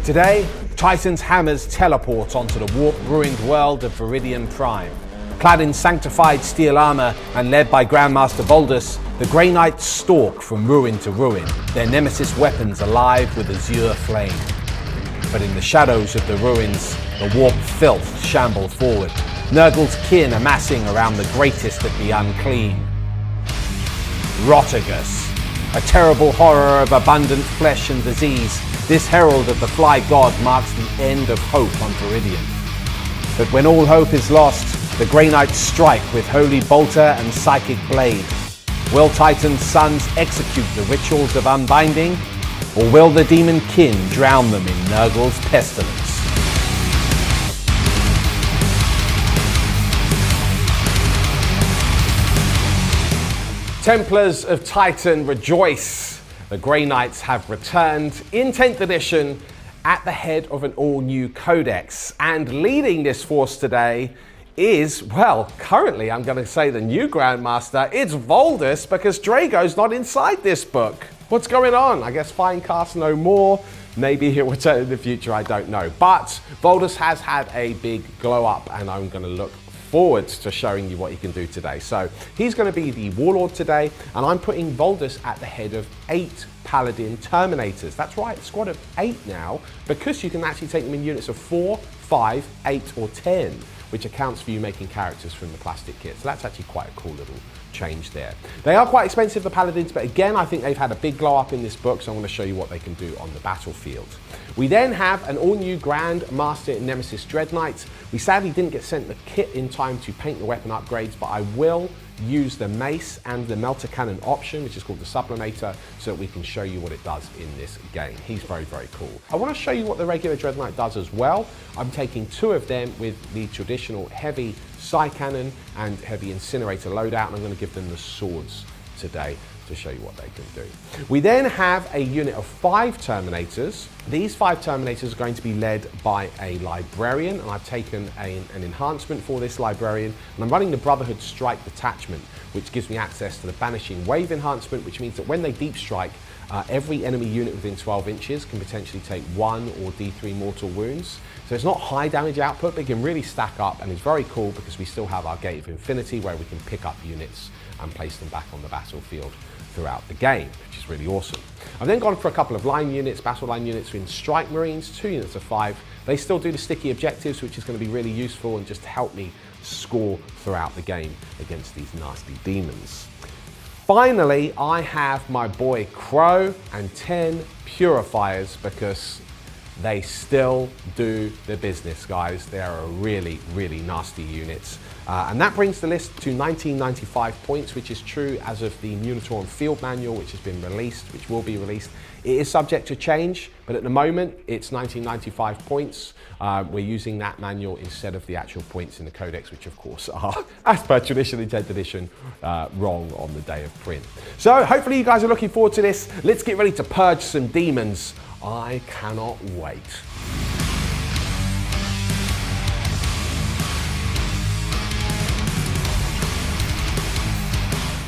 Today, Titan's hammers teleport onto the warp-ruined world of Veridian Prime. Clad in sanctified steel armour and led by Grand Master Voldus, the Grey Knights stalk from ruin to ruin, their nemesis weapons alive with azure flame. But in the shadows of the ruins, the warp filth shamble forward, Nurgle's kin amassing around the greatest of the unclean. Rotigus, a terrible horror of abundant flesh and disease, this herald of the fly god marks the end of hope on Veridian. But when all hope is lost, the Grey Knights strike with holy bolter and psychic blade. Will Titan's sons execute the rituals of unbinding, or will the daemonkin drown them in Nurgle's pestilence? Templars of Titan, rejoice! The Grey Knights have returned in 10th edition at the head of an all-new codex. And leading this force today is, well, currently I'm going to say the new Grand Master. It's Voldus, because Drago's not inside this book. What's going on? I guess Finecast no more. Maybe he'll return in the future, I don't know. But Voldus has had a big glow up, and I'm going to look forward to showing you what he can do today. So he's going to be the warlord today, and I'm putting Voldus at the head of 8 paladin terminators. That's right, a squad of 8 now, because you can actually take them in units of 4, 5, 8 or 10, which accounts for you making characters from the plastic kit. So that's actually quite a cool little change there. They are quite expensive, the paladins, but again, I think they've had a big glow up in this book, so I'm going to show you what they can do on the battlefield. We then have an all-new Grand Master Nemesis Dread Knight. We sadly didn't get sent the kit in time to paint the weapon upgrades, but I will use the mace and the melter cannon option, which is called the sublimator, so that we can show you what it does in this game. He's very, very cool. I want to show you what the regular Dread Knight does as well. I'm taking 2 of them with the traditional heavy Psy Cannon and heavy incinerator loadout, and I'm going to give them the swords today to show you what they can do. We then have a unit of 5 Terminators. These 5 Terminators are going to be led by a Librarian, and I've taken an enhancement for this Librarian, and I'm running the Brotherhood Strike Detachment, which gives me access to the Banishing Wave enhancement, which means that when they deep strike, every enemy unit within 12 inches can potentially take 1 or D3 mortal wounds. So it's not high damage output, but it can really stack up, and it's very cool because we still have our Gate of Infinity where we can pick up units and place them back on the battlefield throughout the game, which is really awesome. I've then gone for a couple of line units, battle line units in Strike Marines, 2 units of 5. They still do the sticky objectives, which is going to be really useful and just help me score throughout the game against these nasty demons. Finally, I have my boy Crow and 10 Purifiers, because they still do the business, guys. They are a really, really nasty unit. And that brings the list to 1995 points, which is true as of the Munitorum Field Manual, which has been released, which will be released. It is subject to change, but at the moment, it's 1995 points. We're using that manual instead of the actual points in the Codex, which of course are, as per tradition in 10th edition, wrong on the day of print. So hopefully you guys are looking forward to this. Let's get ready to purge some demons. I cannot wait.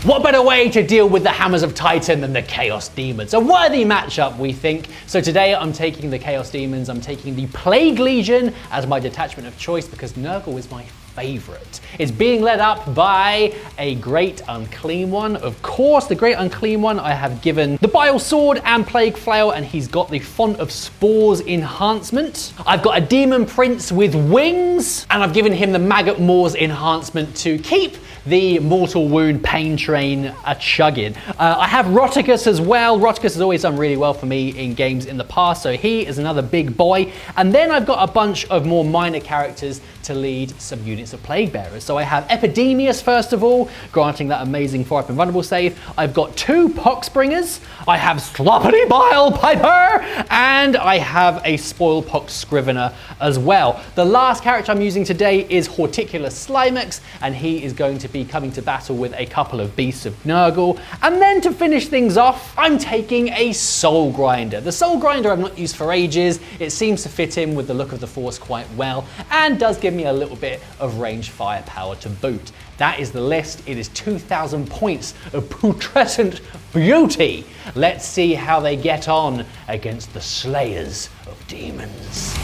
What better way to deal with the hammers of Titan than the Chaos Demons? A worthy matchup, we think. So today I'm taking the Chaos Demons, I'm taking the Plague Legion as my detachment of choice because Nurgle is my favorite. It's being led up by a Great Unclean One. Of course, the Great Unclean One I have given the Bile Sword and Plague Flail, and he's got the Font of Spores enhancement. I've got a Demon Prince with wings, and I've given him the Maggot Maws enhancement to keep the Mortal Wound Pain Train a-chugging. I have Rotigus as well. Rotigus has always done really well for me in games in the past, so he is another big boy. And then I've got a bunch of more minor characters to lead some units of Plague Bearers. So I have Epidemius, first of all, granting that amazing 4-up invulnerable save. I've got 2 Poxbringers. I have Sloppity Bile Piper, and I have a Spoilpox Scrivener as well. The last character I'm using today is Horticulus Slimex, and he is going to be coming to battle with a couple of Beasts of Nurgle. And then to finish things off, I'm taking a Soul Grinder. The Soul Grinder I've not used for ages. It seems to fit in with the look of the Force quite well, and does give me a little bit of ranged firepower to boot. That is the list. It is 2,000 points of putrescent beauty. Let's see how they get on against the slayers of demons.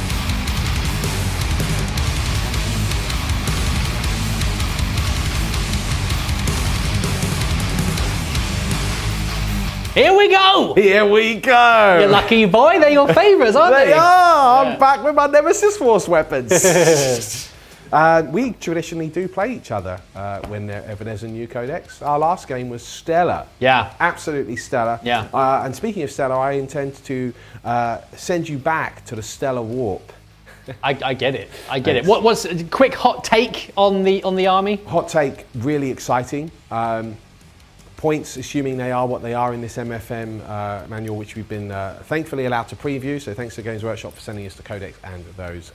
Here we go! Here we go! You lucky boy, they're your favourites, aren't they? They are! I'm back with my Nemesis Force weapons. We traditionally do play each other whenever there's a new codex. Our last game was stellar. Yeah. Absolutely stellar. Yeah. And speaking of stellar, I intend to send you back to the stellar warp. I get it. I get it. What's a quick hot take on the army? Hot take, really exciting. Points, assuming they are what they are in this MFM manual, which we've been thankfully allowed to preview. So thanks to Games Workshop for sending us the codex and those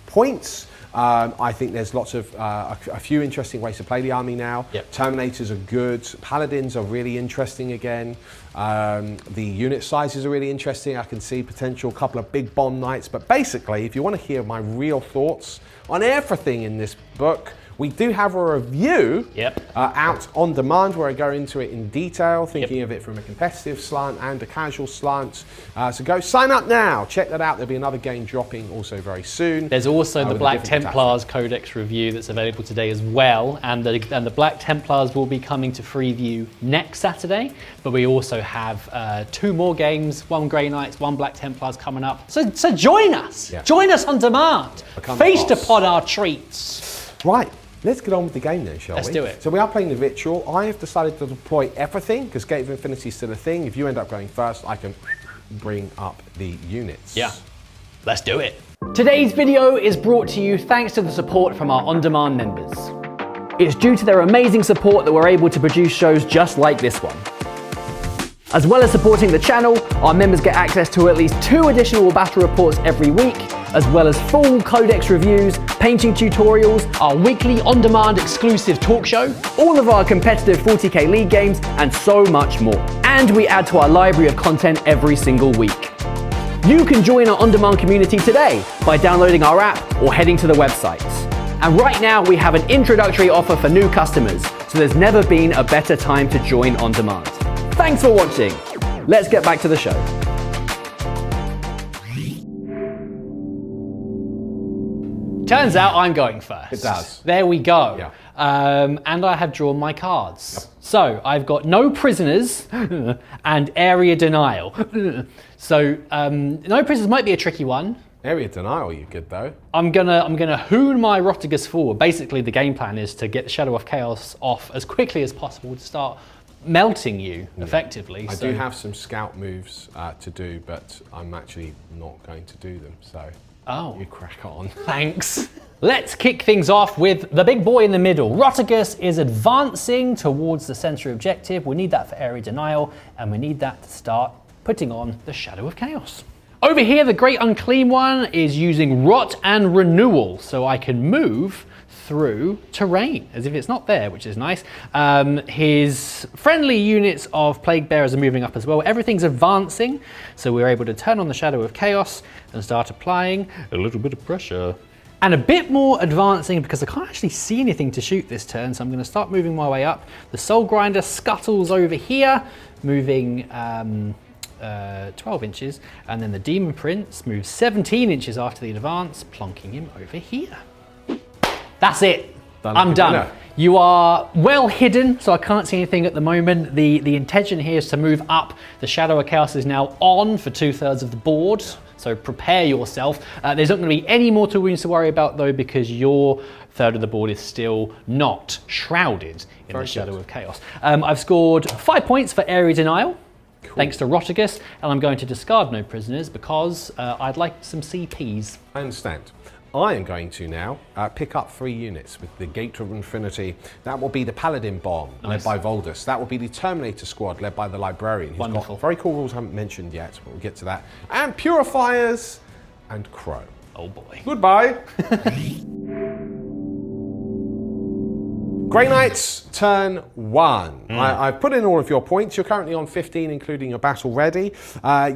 points. I think there's lots of a few interesting ways to play the army now. Yep. Terminators are good. Paladins are really interesting again. The unit sizes are really interesting. I can see potential couple of big bomb knights. But basically, if you want to hear my real thoughts on everything in this book, we do have a review out on demand where I go into it in detail, thinking of it from a competitive slant and a casual slant. So go sign up now. Check that out. There'll be another game dropping also very soon. There's also the Black Templars Codex review that's available today as well. And the Black Templars will be coming to Freeview next Saturday. But we also have 2 more games, 1 Grey Knights, 1 Black Templars coming up. So join us. Yeah. Join us on demand. Feast upon our treats. Right. Let's get on with the game then, shall we? Let's do it. So we are playing the Ritual. I have decided to deploy everything because Gate of Infinity is still a thing. If you end up going first, I can bring up the units. Yeah, let's do it. Today's video is brought to you thanks to the support from our on-demand members. It's due to their amazing support that we're able to produce shows just like this one. As well as supporting the channel, our members get access to at least 2 additional battle reports every week, as well as full codex reviews, painting tutorials, our weekly on-demand exclusive talk show, all of our competitive 40k league games, and so much more. And we add to our library of content every single week. You can join our on-demand community today by downloading our app or heading to the website. And right now we have an introductory offer for new customers, so there's never been a better time to join on demand. Thanks for watching. Let's get back to the show. Turns out I'm going first. It does. There we go. Yeah. And I have drawn my cards. Yep. So I've got no prisoners and area denial. So no prisoners might be a tricky one. Area denial, you good though. I'm gonna hoon my Rotigus forward. Basically, the game plan is to get the Shadow of Chaos off as quickly as possible to start melting you effectively. I do have some scout moves to do, but I'm actually not going to do them. So you crack on. Thanks. Let's kick things off with the big boy in the middle. Rotigus is advancing towards the center objective. We need that for area denial, and we need that to start putting on the Shadow of Chaos. Over here, the Great Unclean One is using Rot and Renewal, so I can move through terrain as if it's not there, which is nice. His friendly units of Plague Bearers are moving up as well. Everything's advancing, so we're able to turn on the Shadow of Chaos and start applying a little bit of pressure. And a bit more advancing because I can't actually see anything to shoot this turn, so I'm going to start moving my way up. The Soul Grinder scuttles over here, moving 12 inches, and then the Demon Prince moves 17 inches after the advance, plonking him over here. That's it. I'm done. You are well hidden, so I can't see anything at the moment. The intention here is to move up. The Shadow of Chaos is now on for 2/3 of the board, so prepare yourself. There's not going to be any mortal wounds to worry about though, because your third of the board is still not shrouded in the Shadow of Chaos. I've scored 5 points for area denial. Cool. Thanks to Rotigus, and I'm going to discard no prisoners because I'd like some CPs. I understand. I am going to now pick up 3 units with the Gate of Infinity. That will be the Paladin Bomb, led by Voldus. That will be the Terminator Squad, led by the Librarian. He's got very cool rules I haven't mentioned yet, but we'll get to that. And Purifiers and Crow. Oh boy. Goodbye. Grey Knights, turn 1. I've put in all of your points. You're currently on 15, including your battle ready.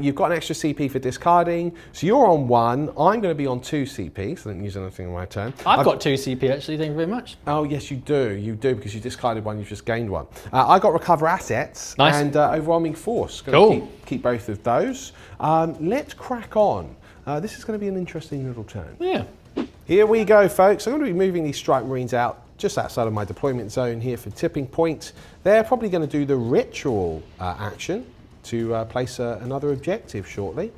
You've got an extra CP for discarding. So you're on 1. I'm going to be on 2 CP, so I didn't use anything on my turn. I've got 2 CP actually, thank you very much. Oh, yes, you do. You do, because you discarded 1, you've just gained 1. I got recover assets and overwhelming force. Gonna keep both of those. Let's crack on. This is going to be an interesting little turn. Yeah. Here we go, folks. I'm going to be moving these Strike Marines out just outside of my deployment zone here for tipping point. They're probably going to do the ritual action to place another objective shortly.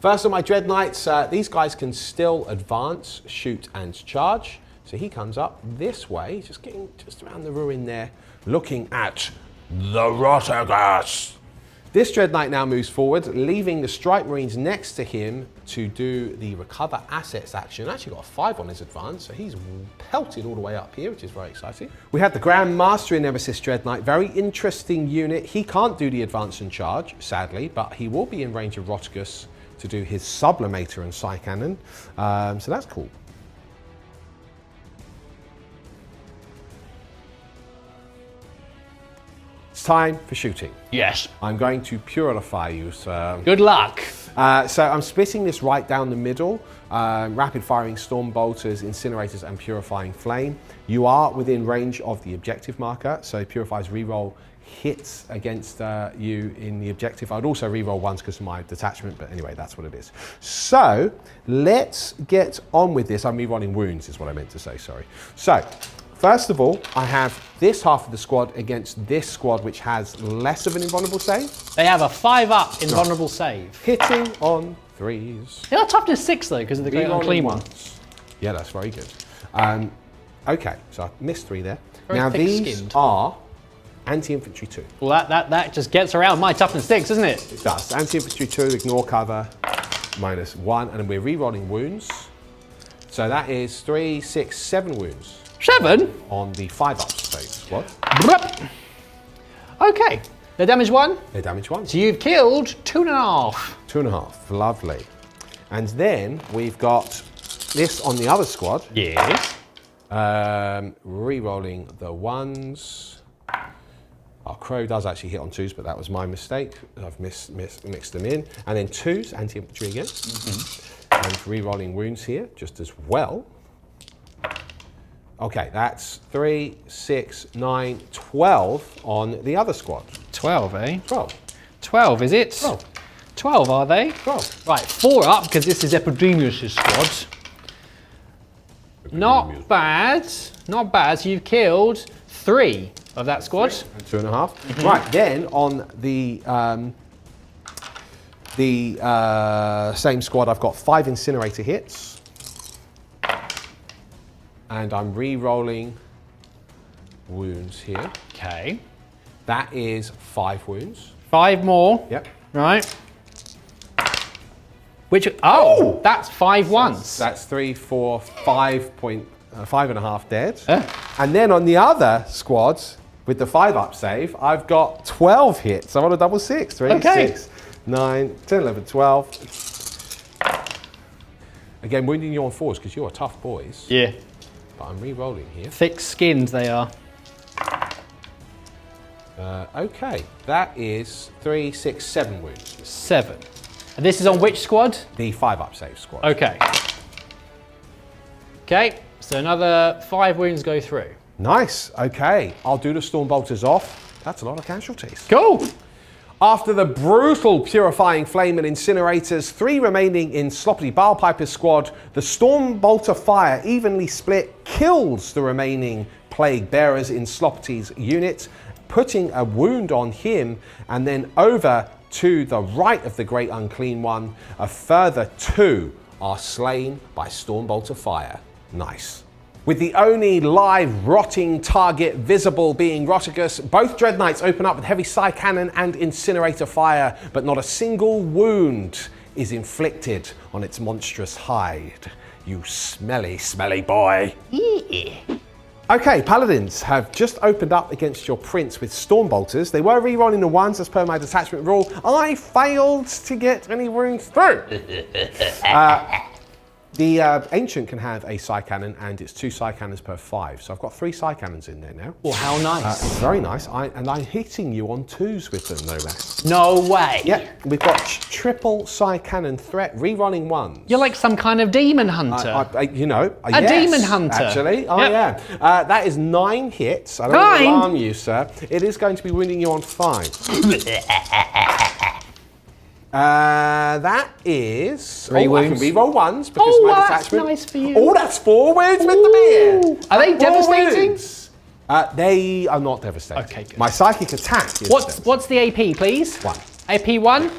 First of my Dread Knights, these guys can still advance, shoot and charge. So he comes up this way, just getting just around the ruin there, looking at the Rotigus. This Dread Knight now moves forward, leaving the Strike Marines next to him to do the recover assets action. Actually got a 5 on his advance, so he's pelted all the way up here, which is very exciting. We had the Grand Master in Nemesis Dread Knight, very interesting unit. He can't do the advance and charge, sadly, but he will be in range of Rotigus to do his Sublimator and Psy Cannon, so that's cool. It's time for shooting. Yes. I'm going to purify you, sir. Good luck. So I'm splitting this right down the middle. Rapid firing storm bolters, incinerators, and purifying flame. You are within range of the objective marker, so purifies reroll hits against you in the objective. I'd also reroll ones because of my detachment, but anyway, that's what it is. So let's get on with this. I'm rerolling wounds is what I meant to say, sorry. So first of all, I have this half of the squad against this squad, which has less of an invulnerable save. They have a 5-up invulnerable save. Hitting on 3s. They are toughness 6 though, because of the great unclean one. Yeah, that's very good. Okay, so I missed 3 there. Very now these thick-skinned. are anti-infantry 2. Well, that just gets around my toughness 6, doesn't it? It does. Anti-infantry 2, ignore cover, -1, and we're re-rolling wounds. So that is 3, 6, 7 wounds. 7? On the 5-up save squad. Okay, they're damage 1. They're damage 1. So you've killed 2.5. 2.5, lovely. And then we've got this on the other squad. Yes. Re-rolling the 1s. Our crow does actually hit on 2s, but that was my mistake. I've mixed them in. And then 2s, anti-infantry again. And re-rolling wounds here, just as well. Okay, that's 3, 6, 9, 12 on the other squad. 12, eh? 12. 12, is it? 12. 12, are they? 12. Right, 4 up, because this is Epidemius' squad. Not bad. Not bad. So you've killed 3 of that squad. 2.5. Right, then on the same squad, I've got 5 incinerator hits. And I'm re-rolling wounds here. Okay. That is 5 wounds. 5 more. Yep. Right. Which, oh, that's 5 once. That's 3, 4, 5.5 dead. And then on the other squads, with the 5-up save, I've got 12 hits. I'm on a double 6. 3, 6, 9, 10, 11, 12. Again, wounding you on 4s because you're tough boys. Yeah. But I'm re-rolling here. Thick-skinned they are. Okay, that is 3, 6, 7 wounds. 7. And this is on which squad? The 5-up save squad. Okay. Okay, so another 5 wounds go through. Nice, okay. I'll do the storm bolters off. That's a lot of casualties. Cool. After the brutal purifying flame and incinerators, 3 remaining in Sloppity Bilepiper's squad, the storm bolter fire evenly split kills the remaining plague bearers in Sloppity's unit, putting a wound on him, and then over to the right of the great unclean one, a further 2 are slain by storm bolter fire. Nice. With the only live rotting target visible being Rotigus, both Dread Knights open up with heavy Psy Cannon and incinerator fire, but not a single wound is inflicted on its monstrous hide. You smelly, smelly boy. Okay, Paladins have just opened up against your Prince with Storm Bolters. They were re-rolling the 1s as per my detachment rule. I failed to get any wounds through. The Ancient can have a psi cannon, and it's 2 psi cannons per 5. So I've got 3 psi cannons in there now. Well, how nice. Very nice. And I'm hitting you on 2s with them, no less. No way. Yeah, we've got triple psi cannon threat, rerunning 1s. You're like some kind of demon hunter. You know, a demon hunter. Actually, I am. That is 9 hits. I don't 9? want to alarm you, sir. It is going to be wounding you on 5. That is 3 wounds. I can reroll 1s because of my detachment. That's nice for you. Oh, that's 4 wounds with the beer. Are they devastating? Wounds. They are not devastating. Okay, good. My psychic attack is What's the AP, please? 1. AP 1.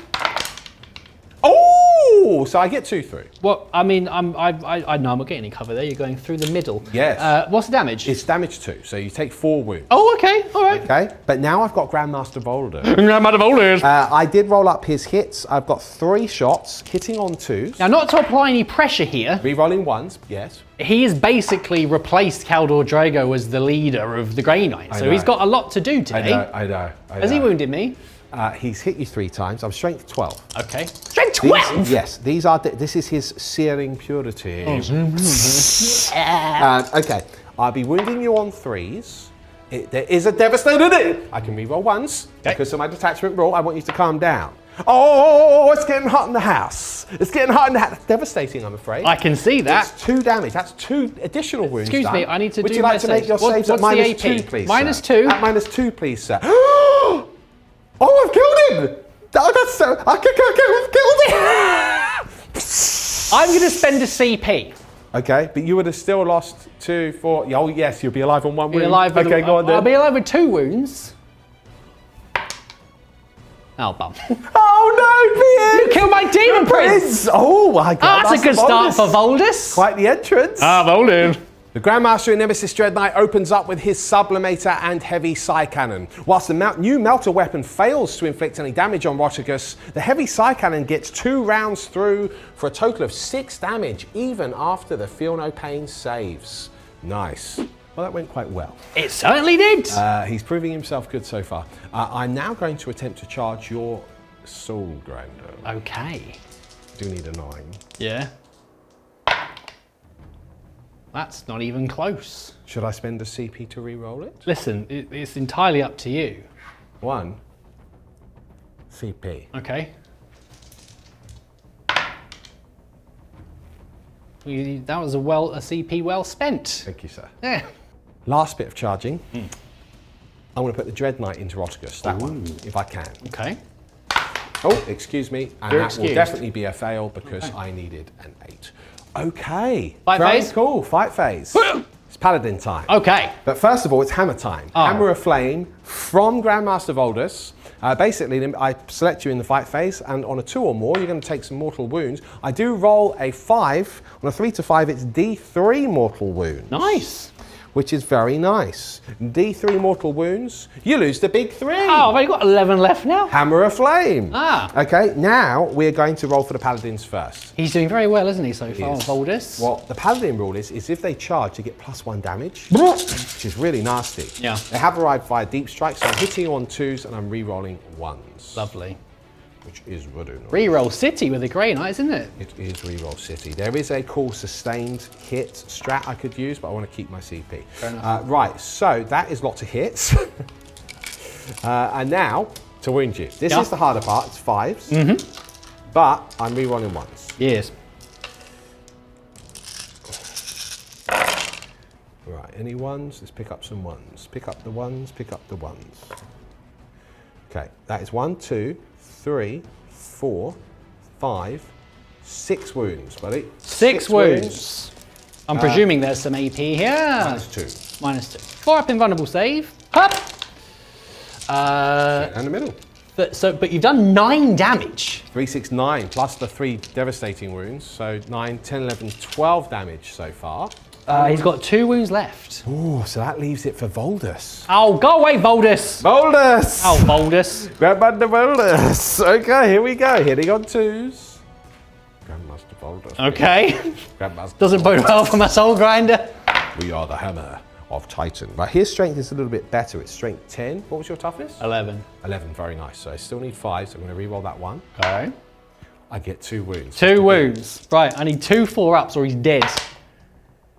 Oh, so I get 2 through. Well, I mean, I know I'm not getting any cover there. You're going through the middle. Yes. What's the damage? It's damage 2, so you take 4 wounds. Oh, okay. All right. Okay, but now I've got Grand Master Voldus. Grand Master Voldus. I did roll up his hits. I've got 3 shots, hitting on 2s. Now, not to apply any pressure here, Rerolling 1s, yes. he has basically replaced Caldor Drago as the leader of the Grey Knight. So he's got a lot to do today. I know. Has he wounded me? He's hit you 3 times. I'm strength 12. Okay. Strength 12? This is his searing purity. Okay, I'll be wounding you on 3s. There is a devastator in it. I can reroll 1s because of my detachment rule. I want you to calm down. Oh, it's getting hot in the house. It's getting hot in the house. That's devastating, I'm afraid. I can see that. It's 2 damage. That's 2 additional wounds. Excuse me, I need to Would do you my like to make your saves. saves at What's the -2, AP? please, -2? sir? At -2, please, sir. Oh, I've killed him! That's so... I've killed him! I'm going to spend a CP. Okay, but you would have still lost 2, 4... Oh, yes, you'll be alive on 1 wound. Okay, go on then. I'll be alive with 2 wounds. Oh, bum. Oh, no, Piers! You killed my demon prince! Oh, my God. That's a good start for Voldus. Quite the entrance. Voldus. The Grand Master and Nemesis Dread Knight opens up with his Sublimator and heavy psi cannon. Whilst the new melter weapon fails to inflict any damage on Rotigus, the heavy psi cannon gets 2 rounds through for a total of 6 damage, even after the Feel No Pain saves. Nice. Well, that went quite well. It certainly did. He's proving himself good so far. I'm now going to attempt to charge your Soul Grinder. Okay. Do need a 9. Yeah. That's not even close. Should I spend a CP to re-roll it? Listen, it's entirely up to you. 1 CP. Okay. That was a CP well spent. Thank you, sir. Yeah. Last bit of charging. I want to put the Dread Knight into Rotigus, that one, if I can. Okay. Oh, excuse me. And You're that excused. will definitely be a fail because I needed an 8. Okay. Fight Very phase? cool. Fight phase. It's Paladin time. Okay. But first of all, it's hammer time. Oh. Hammer of Flame from Grand Master Voldus. Basically, I select you in the fight phase, and on a 2 or more, you're going to take some mortal wounds. I do roll a 5. On a 3 to 5, it's D3 mortal wounds. Nice. Which is very nice. D3 mortal wounds, you lose the big 3. Oh, I've only got 11 left now. Hammer of Flame. Ah. Okay, now we're going to roll for the Paladins first. He's doing very well, isn't he, so far, is. Voldus? What the Paladin rule is if they charge, you get +1 damage, which is really nasty. Yeah. They have arrived via deep strike, so I'm hitting on 2s and I'm re-rolling 1s. Lovely. Which is really nice. Reroll City with the Grey Knight, isn't it? It is re-roll City. There is a cool sustained hit strat I could use, but I want to keep my CP. Fair enough. Right, so that is lots of hits. And now, to wound you. This is the harder part, it's 5s. But I'm re-rolling 1s. Yes. Right, any 1s? Let's pick up some 1s. Pick up the 1s, pick up the 1s. Okay, that is 1, 2, 3, 4, 5, 6 wounds, buddy. 6 wounds. I'm presuming there's some AP here. -2. -2. 4 up invulnerable save. Up. And the middle. But you've done 9 damage. 3, 6, 9, plus the 3 devastating wounds. So 9, 10, 11, 12 damage so far. He's got 2 wounds left. Oh, so that leaves it for Voldus. Oh, go away, Voldus. Voldus! Oh, Voldus. Grand Master Voldus. Okay, here we go. Hitting on 2s. Grand Master Voldus. Okay. Grand Master Doesn't bode well for my soul grinder. We are the hammer of Titan. But his strength is a little bit better. It's strength 10. What was your toughness? 11. 11, very nice. So I still need 5, so I'm going to re-roll that 1. Okay. I get 2 wounds. 2 wounds. Right, I need 2 4-ups or he's dead.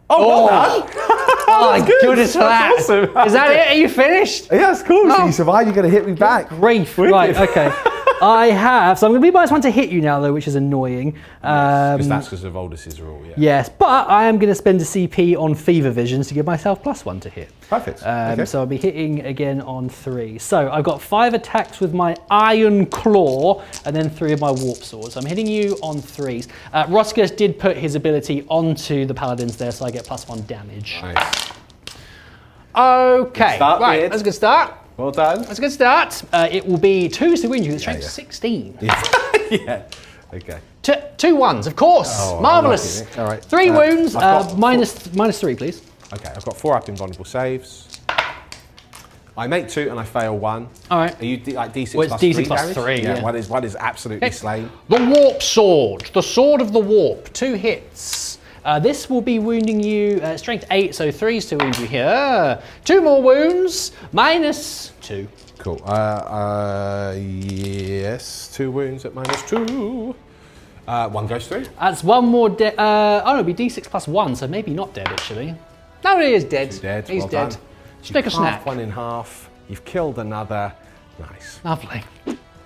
Oh, well done. Oh my goodness, That's awesome. Is that it? Are you finished? Yeah, it's cool. So Oh. you survive, you're going to hit me back. Grief. Wicked. Right, okay. I have, so I'm going to be -1 to hit you now though, which is annoying. Because that's because of Voldus' rule, yeah. Yes, but I am going to spend a CP on Fever Visions to give myself +1 to hit. Perfect. Okay. So I'll be hitting again on 3. So I've got 5 attacks with my Iron Claw and then 3 of my Warp Swords. I'm hitting you on 3s. Rotigus did put his ability onto the Paladins there, so I get +1 damage. Nice. Okay, start, right, Beard. that's a good start. Well done. That's a good start. It will be 2 to win you, strength 16. Yeah. Okay. 2 1s, of course. Oh, marvellous. lucky. All right. 3 wounds, I've got minus 3, please. Okay, I've got 4 up invulnerable saves. I make 2 and I fail 1. All right. Are you like D6 Well, it's plus D6 3 plus damage? 3, yeah. One is absolutely slain. The Warp Sword, the Sword of the Warp, 2 hits. This will be wounding you, strength 8, so 3s to wound you here. 2 more wounds, -2. Cool. Yes, 2 wounds at -2. 1 goes through. That's 1 more dead. Oh no, it'll be D6 plus 1, so maybe not dead actually. No, he is dead. He's dead. He's well dead. Done. Just take a You've snack. halved 1 in half. You've killed another. Nice. Lovely.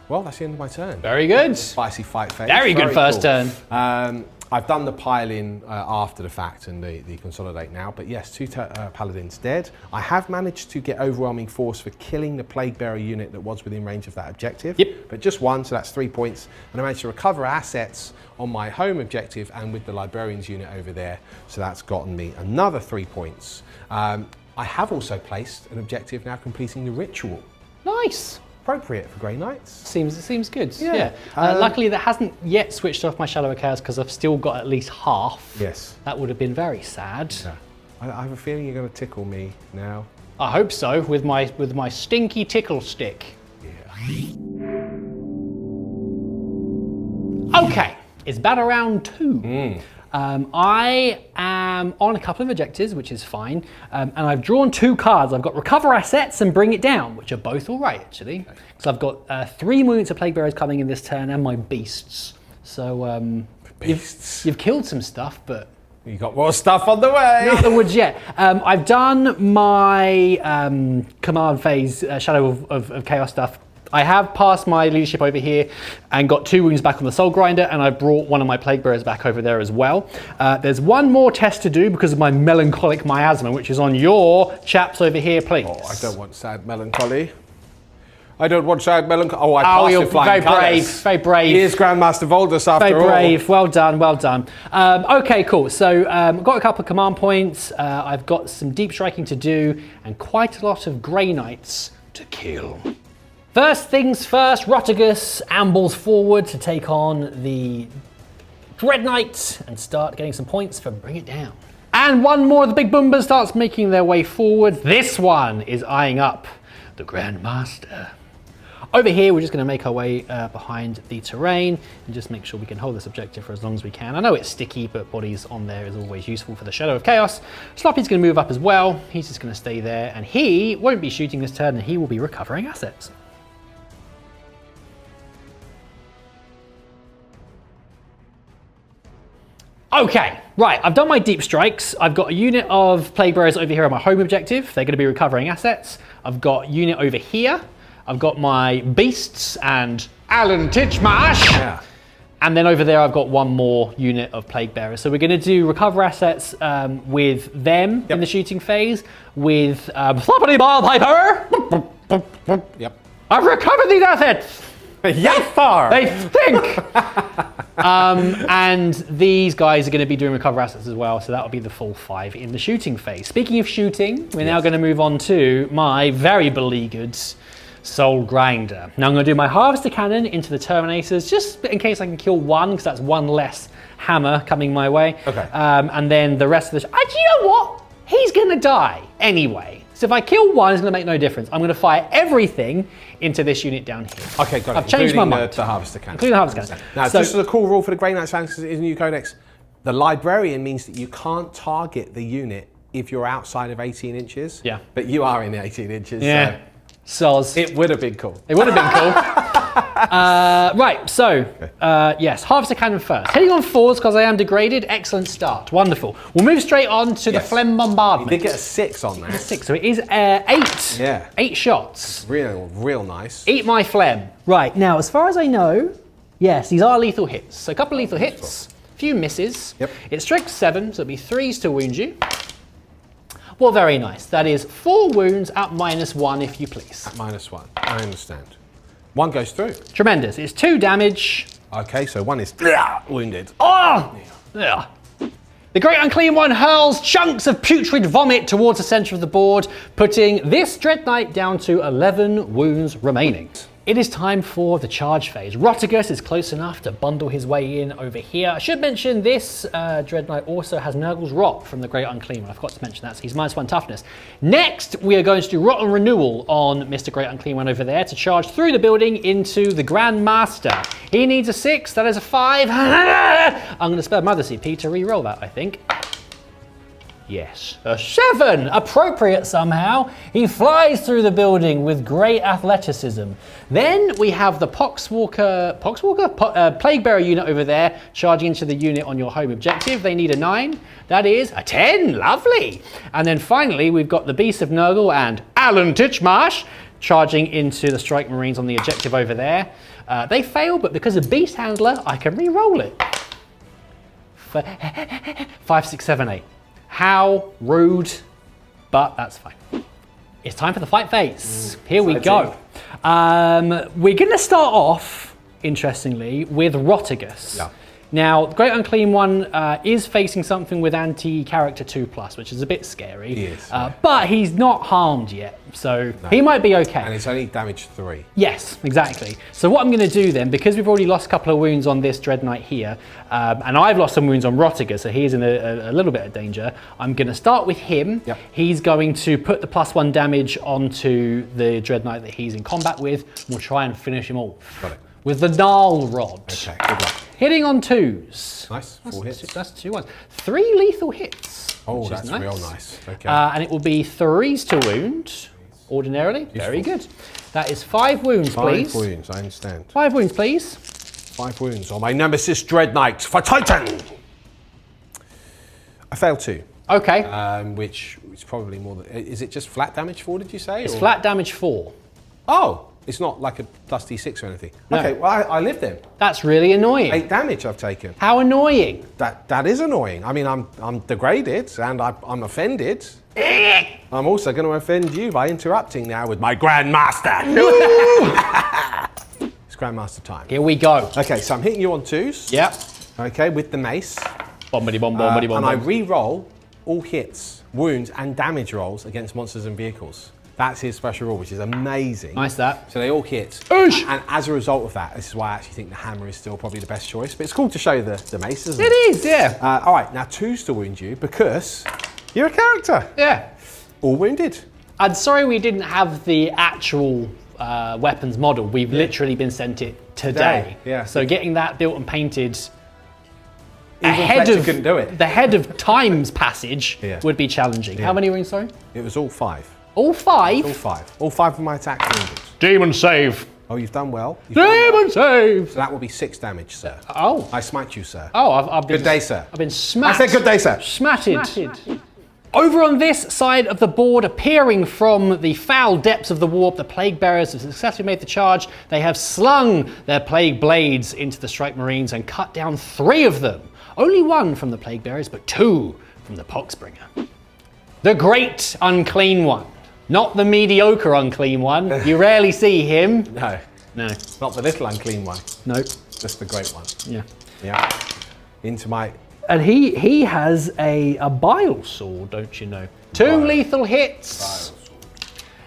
Well, that's the end of my turn. Very good. Spicy fight phase. Very good first cool. turn. I've done the pile-in after the fact and the consolidate now, but yes, 2 paladins dead. I have managed to get overwhelming force for killing the plague bearer unit that was within range of that objective. Yep. But just 1, so that's 3 points. And I managed to recover assets on my home objective and with the librarians unit over there, so that's gotten me another 3 points. I have also placed an objective now completing the ritual. Nice. Appropriate for Grey Knights. Seems good. Yeah. Luckily, that hasn't yet switched off my Shadow of Chaos because I've still got at least half. Yes. That would have been very sad. Yeah. I have a feeling you're going to tickle me now. I hope so, with my stinky tickle stick. Yeah. Okay, it's battle round 2. I am on a couple of objectives, which is fine, and I've drawn 2 cards. I've got Recover Assets and Bring It Down, which are both all right, actually. So I've got 3 movements of Plague Bearers coming in this turn, and my Beasts. So Beasts. You've killed some stuff, but You got more stuff on the way. not the woods yet. I've done my command phase Shadow of Chaos stuff. I have passed my leadership over here and got 2 wounds back on the Soul Grinder, and I brought one of my Plague Bearers back over there as well. There's 1 more test to do because of my melancholic miasma, which is on your chaps over here, please. Oh, I don't want sad melancholy. I don't want sad melancholy. Oh, I passed you're with flying very brave, colours. very brave. He is Grand Master Voldus after Very all. brave, well done, well done. Okay, cool. So I've got a couple of command points. I've got some deep striking to do and quite a lot of Grey Knights to kill. First things first, Rotigus ambles forward to take on the Dread Knight and start getting some points for Bring It Down. And 1 more of the big boombas starts making their way forward. This one is eyeing up the Grand Master. Over here, we're just going to make our way behind the terrain and just make sure we can hold this objective for as long as we can. I know it's sticky, but bodies on there is always useful for the Shadow of Chaos. Sloppy's going to move up as well. He's just going to stay there, and he won't be shooting this turn, and he will be recovering assets. Okay, right, I've done my deep strikes. I've got a unit of Plague Bearers over here on my home objective. They're going to be recovering assets. I've got a unit over here. I've got my Beasts and Alan Titchmarsh. Yeah. And then over there, I've got 1 more unit of Plague Bearers. So we're going to do recover assets with them in the shooting phase, with Floppity Ball Piper. Yep. I've recovered these assets. Yes, sir. They stink. And these guys are going to be doing recover assets as well, so that'll be the full 5 in the shooting phase. Speaking of shooting, we're now going to move on to my very beleaguered Soul Grinder. Now I'm going to do my Harvester Cannon into the Terminators, just in case I can kill 1, because that's 1 less hammer coming my way. Okay. And then the rest of the... do you know what? He's going to die anyway. So if I kill 1, it's going to make no difference. I'm going to fire everything into this unit down here. Okay, got it. I've changed my Including mind. the Harvester Cannon. Including the Harvester Cannon. Now, So- just as a cool rule for the Grey Knights fans, because it is a new codex, the Librarian means that you can't target the unit if you're outside of 18 inches. Yeah. But you are in 18 inches. Yeah. So Soz. it would have been cool. It would have been cool. Right, so, yes, harvester cannon first. Hitting on 4s because I am degraded. Excellent start. Wonderful. We'll move straight on to the phlegm bombardment. You did get a 6 on that. 6, so it is 8. Yeah. 8 shots. Real nice. Eat my phlegm. Right, now, as far as I know, yes, these are lethal hits. So a couple of lethal hits, a few misses. Yep. It strikes 7, so it'll be 3s to wound you. Well, very nice. That is 4 wounds at -1, if you please. At -1, I understand. 1 goes through. Tremendous. It's 2 damage. Okay, so 1 is wounded. Oh! Yeah. The Great Unclean One hurls chunks of putrid vomit towards the centre of the board, putting this Dread Knight down to 11 wounds remaining. It is time for the charge phase. Rotigus is close enough to bundle his way in over here. I should mention this Dread Knight also has Nurgle's Rot from the Great Unclean One. I forgot to mention that, so he's -1 toughness. Next, we are going to do Rotten Renewal on Mr. Great Unclean One over there to charge through the building into the Grand Master. He needs a 6, that is a 5. I'm going to spend Mother CP to re-roll that, I think. Yes, a 7, appropriate somehow. He flies through the building with great athleticism. Then we have the Plague Bearer unit over there charging into the unit on your home objective. They need a 9, that is a 10, lovely. And then finally we've got the Beast of Nurgle and Alan Titchmarsh charging into the Strike Marines on the objective over there. They fail, but because of Beast Handler, I can re-roll it. 5, 6, 7, 8. How rude, but that's fine. It's time for the fight phase. Here we go. We're going to start off, interestingly, with Rotigus. Yeah. Now, the Great Unclean One is facing something with anti-character 2+, which is a bit scary. He is, but he's not harmed yet, so he might be okay. And it's only damage 3. Yes, exactly. So what I'm going to do then, because we've already lost a couple of wounds on this Dread Knight here, and I've lost some wounds on Rotigus, so he's in a little bit of danger, I'm going to start with him. Yep. He's going to put the +1 damage onto the Dread Knight that he's in combat with. We'll try and finish him off. Got it. With the Gnarl Rod. Okay, good luck. Hitting on 2s. Nice, 4 hits. That's 2 1s. 3 lethal hits. Oh, that's nice. Real nice. Okay. And it will be 3s to wound, ordinarily. Useful. Very good. That is 5 wounds, please. 5 wounds, I understand. 5 wounds, please. 5 wounds on my nemesis Dread Knight for Titan. I failed 2. Okay. Which is probably more than... Is it just flat damage 4, did you say? It's flat damage 4. Oh! It's not like a +D6 or anything. No. Okay, well, I live then. That's really annoying. 8 damage I've taken. How annoying? That is annoying. I mean, I'm degraded and I'm offended. I'm also going to offend you by interrupting now with my Grand Master. It's Grand Master time. Here we go. Okay, so I'm hitting you on 2s. Yep. Okay, with the mace. Bombity bomb, bombity bomb. And I re-roll all hits, wounds, and damage rolls against monsters and vehicles. That's his special rule, which is amazing. Nice that. So they all hit. Oosh. And as a result of that, this is why I actually think the hammer is still probably the best choice. But it's cool to show the mace, isn't it? It is, yeah. All right, now 2s to wound you because you're a character. Yeah. All wounded. I'm sorry we didn't have the actual weapons model. We've literally been sent it today. Yeah. So getting that built and painted couldn't do it. The head of time's passage would be challenging. How many wounds, sorry? It was all 5. All 5? All 5. All 5 of my attacks wounded. Demon save. Oh, you've done well. Demon save. So that will be 6 damage, sir. Oh. I smite you, sir. Oh, I've been... Good day, sir. I've been smashed. I said good day, sir. Smatted. Over on this side of the board, appearing from the foul depths of the warp, the Plague Bearers have successfully made the charge. They have slung their Plague Blades into the Strike Marines and cut down 3 of them. Only 1 from the Plague Bearers, but 2 from the Poxbringer. The Great Unclean One. Not the mediocre Unclean One. You rarely see him. No. Not the little unclean one. Nope. Just the great one. Yeah. Into my... And he has a bile sword, don't you know? 2 lethal hits.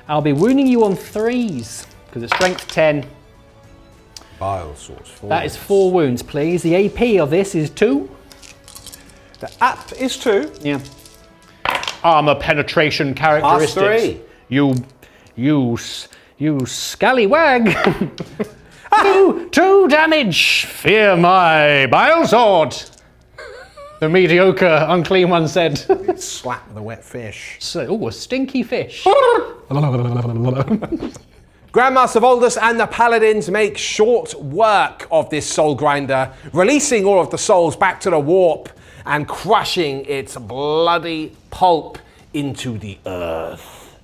I'll be wounding you on 3s because it's strength 10. Bile swords. That is 4 wounds, please. The AP of this is 2. The AP is 2. Yeah. Armour penetration characteristics. +3. You scallywag. 2 damage. Fear my bile sword. The mediocre Unclean One said. Slap the wet fish. So, a stinky fish. Grand Master Voldus and the Paladins make short work of this soul grinder, releasing all of the souls back to the warp and crushing its bloody pulp into the earth.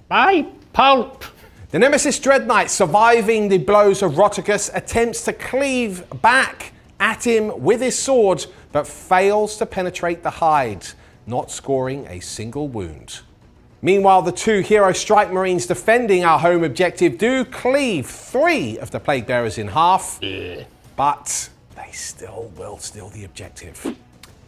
My pulp! The Nemesis Dread Knight, surviving the blows of Rotigus, attempts to cleave back at him with his sword, but fails to penetrate the hide, not scoring a single wound. Meanwhile, the two Hero Strike Marines defending our home objective do cleave 3 of the Plague Bearers in half, but they still will steal the objective.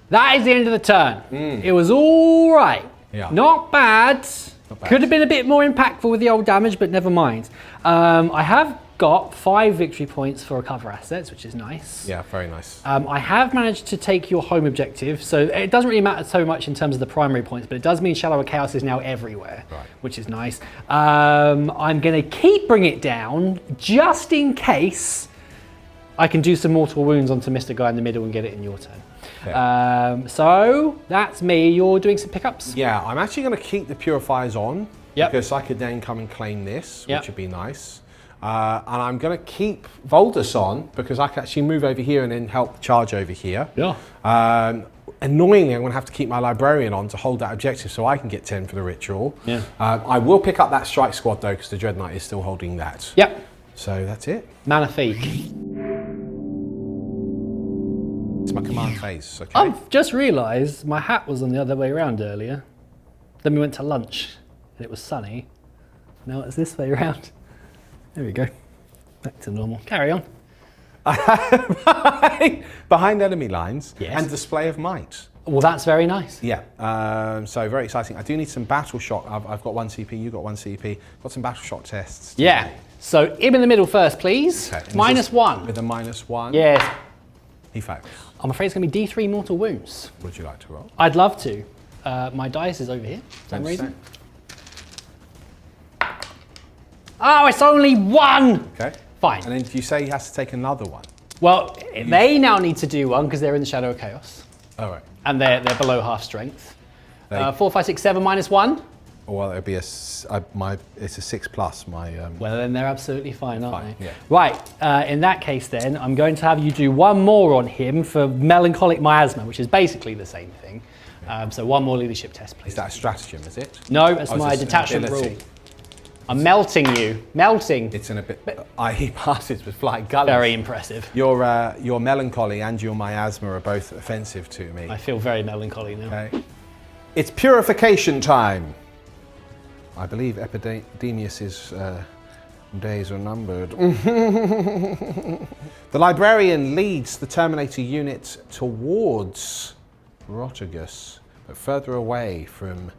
That is the end of the turn. It was all right. Yeah. Not bad. Not bad. Could have been a bit more impactful with the old damage, but never mind. I have got 5 victory points for recover assets, which is nice. Yeah, very nice. I have managed to take your home objective, so it doesn't really matter so much in terms of the primary points, but it does mean Shadow of Chaos is now everywhere, which is nice. I'm going to keep Bring It Down, just in case I can do some mortal wounds onto Mr. Guy in the middle and get it in your turn. Okay. So that's me. You're doing some pickups? Yeah, I'm actually going to keep the Purifiers on, because I could then come and claim this, which would be nice. And I'm going to keep Voldus on because I can actually move over here and then help charge over here. Yeah. Annoyingly, I'm going to have to keep my Librarian on to hold that objective so I can get 10 for the ritual. Yeah. I will pick up that Strike Squad though because the Dread Knight is still holding that. Yep. So that's it. Magnifique. It's my command phase, okay? I've just realised my hat was on the other way around earlier. Then we went to lunch and it was sunny. Now it's this way around. There we go. Back to normal. Carry on. Behind enemy lines yes. and display of might. Well, that's very nice. Yeah, so very exciting. I do need some battle shock. I've got 1 CP, you've got 1 CP. Got some battle shock tests. Yeah. So him in the middle first, please. Okay. -1. With a -1? Yes. He fails. I'm afraid it's going to be D3 mortal wounds. Would you like to roll? I'd love to. My dice is over here for some reason. Oh, it's only 1! Okay. Fine. And then you say he has to take another one? Well, they now need to do 1 because they're in the Shadow of Chaos. All right. And they're below half strength. 4, 5, 6, 7 -1. Well, it'll be it's a 6+. Well, then they're absolutely fine, aren't they? Yeah. Right. In that case, then I'm going to have you do 1 more on him for melancholic miasma, which is basically the same thing. So 1 more leadership test, please. Is that a stratagem? Is it? No, that's my detachment rule. I'm melting you. Melting. It's in a bit. He passes with flying colours. Very impressive. Your melancholy and your miasma are both offensive to me. I feel very melancholy now. Okay. It's purification time. I believe Epidemius's days are numbered. The Librarian leads the Terminator unit towards Rotigus, but further away from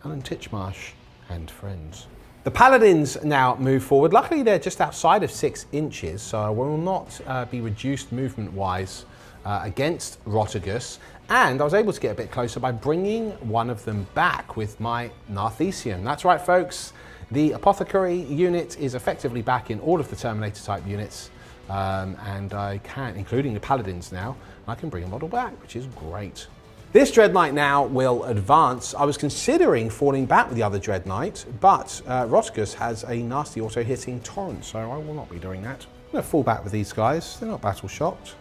Alan Titchmarsh and friends. The Paladins now move forward. Luckily, they're just outside of 6 inches, so I will not be reduced movement-wise against Rotigus. And I was able to get a bit closer by bringing one of them back with my Narthesium. That's right, folks. The Apothecary unit is effectively back in all of the Terminator-type units, and I can, including the Paladins now, I can bring a model back, which is great. This Dread Knight now will advance. I was considering falling back with the other Dread Knight, but Rotigus has a nasty auto-hitting torrent, so I will not be doing that. I'm going to fall back with these guys. They're not battle-shocked.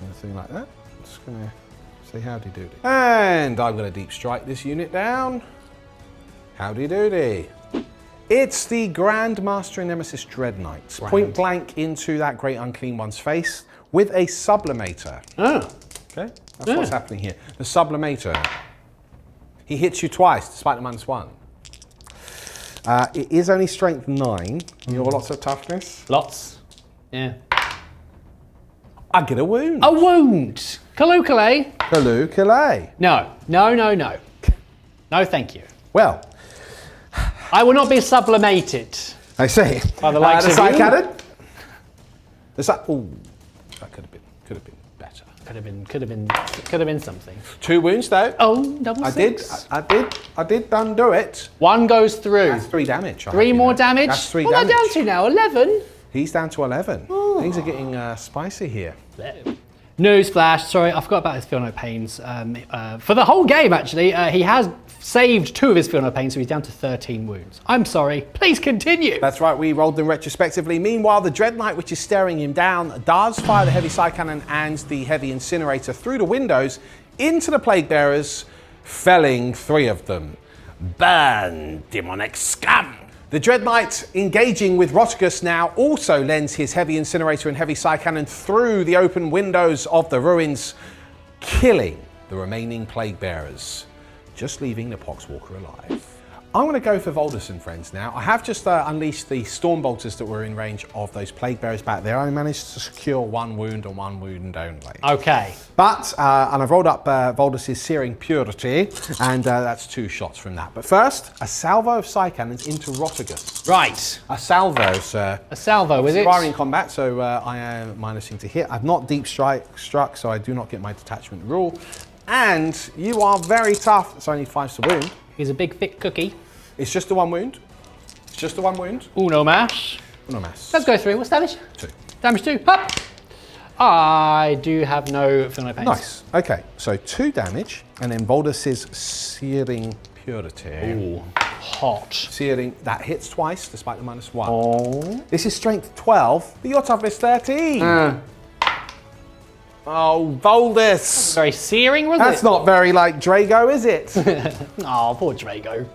Anything like that. I'm just going to say howdy-doody. And I'm going to deep strike this unit down. Howdy-doody. It's the Grand Master Nemesis Dread Knight. Point blank into that great unclean one's face with a sublimator. Oh. Okay. That's what's happening here. The sublimator. He hits you twice, despite the -1. It is only strength 9. You're lots of toughness. Lots. Yeah. I get a wound. A wound. Kalukale. Kalukale. No. No, no, no. No, thank you. Well. I will not be sublimated. I see. By the likes of you. Cannon. Ooh, that could have been better. Could have been something. 2 wounds though. Oh, double 6. I did undo it. 1 goes through. That's 3 damage. 3 more damage. That's 3 damage. What am I down to now? 11. He's down to 11. Oh. Things are getting spicy here. Newsflash. Sorry, I forgot about his feel no pains. For the whole game, actually, he has saved 2 of his feel no pain, so he's down to 13 wounds. I'm sorry, please continue. That's right, we rolled them retrospectively. Meanwhile, the Dread Knight, which is staring him down, does fire the heavy side cannon and the heavy incinerator through the windows into the Plague Bearers, felling 3 of them. Burn, demonic scum! The Dread Knight, engaging with Rotigus now, also lends his heavy incinerator and heavy side cannon through the open windows of the ruins, killing the remaining Plague Bearers, just leaving the Poxwalker alive. I'm going to go for Voldus and friends now. I have just unleashed the Storm Bolters that were in range of those Plague Bearers back there. I managed to secure 1 wound and 1 wound only. Okay. But, and I've rolled up Voldus' Searing Purity, and that's 2 shots from that. But first, a salvo of side cannons into Rotigus. Right. A salvo, sir. A salvo, is it? Firing combat, so I am minusing to hit. I've not deep struck, so I do not get my detachment rule. And you are very tough. It's only 5 to wound. He's a big, thick cookie. It's just the 1 wound. It's just the 1 wound. Uno mas. Uno mas. Let's go through. What's damage? 2. Damage 2. Up. I do have no feel no pains. Nice. Okay, so 2 damage, and then Voldus' Searing Purity. Ooh, hot. Searing, that hits twice, despite the -1. Oh. This is strength 12, but your toughness 13. Oh, Voldus! Very searing, was it? That's not very like Drago, is it? Oh, poor Drago.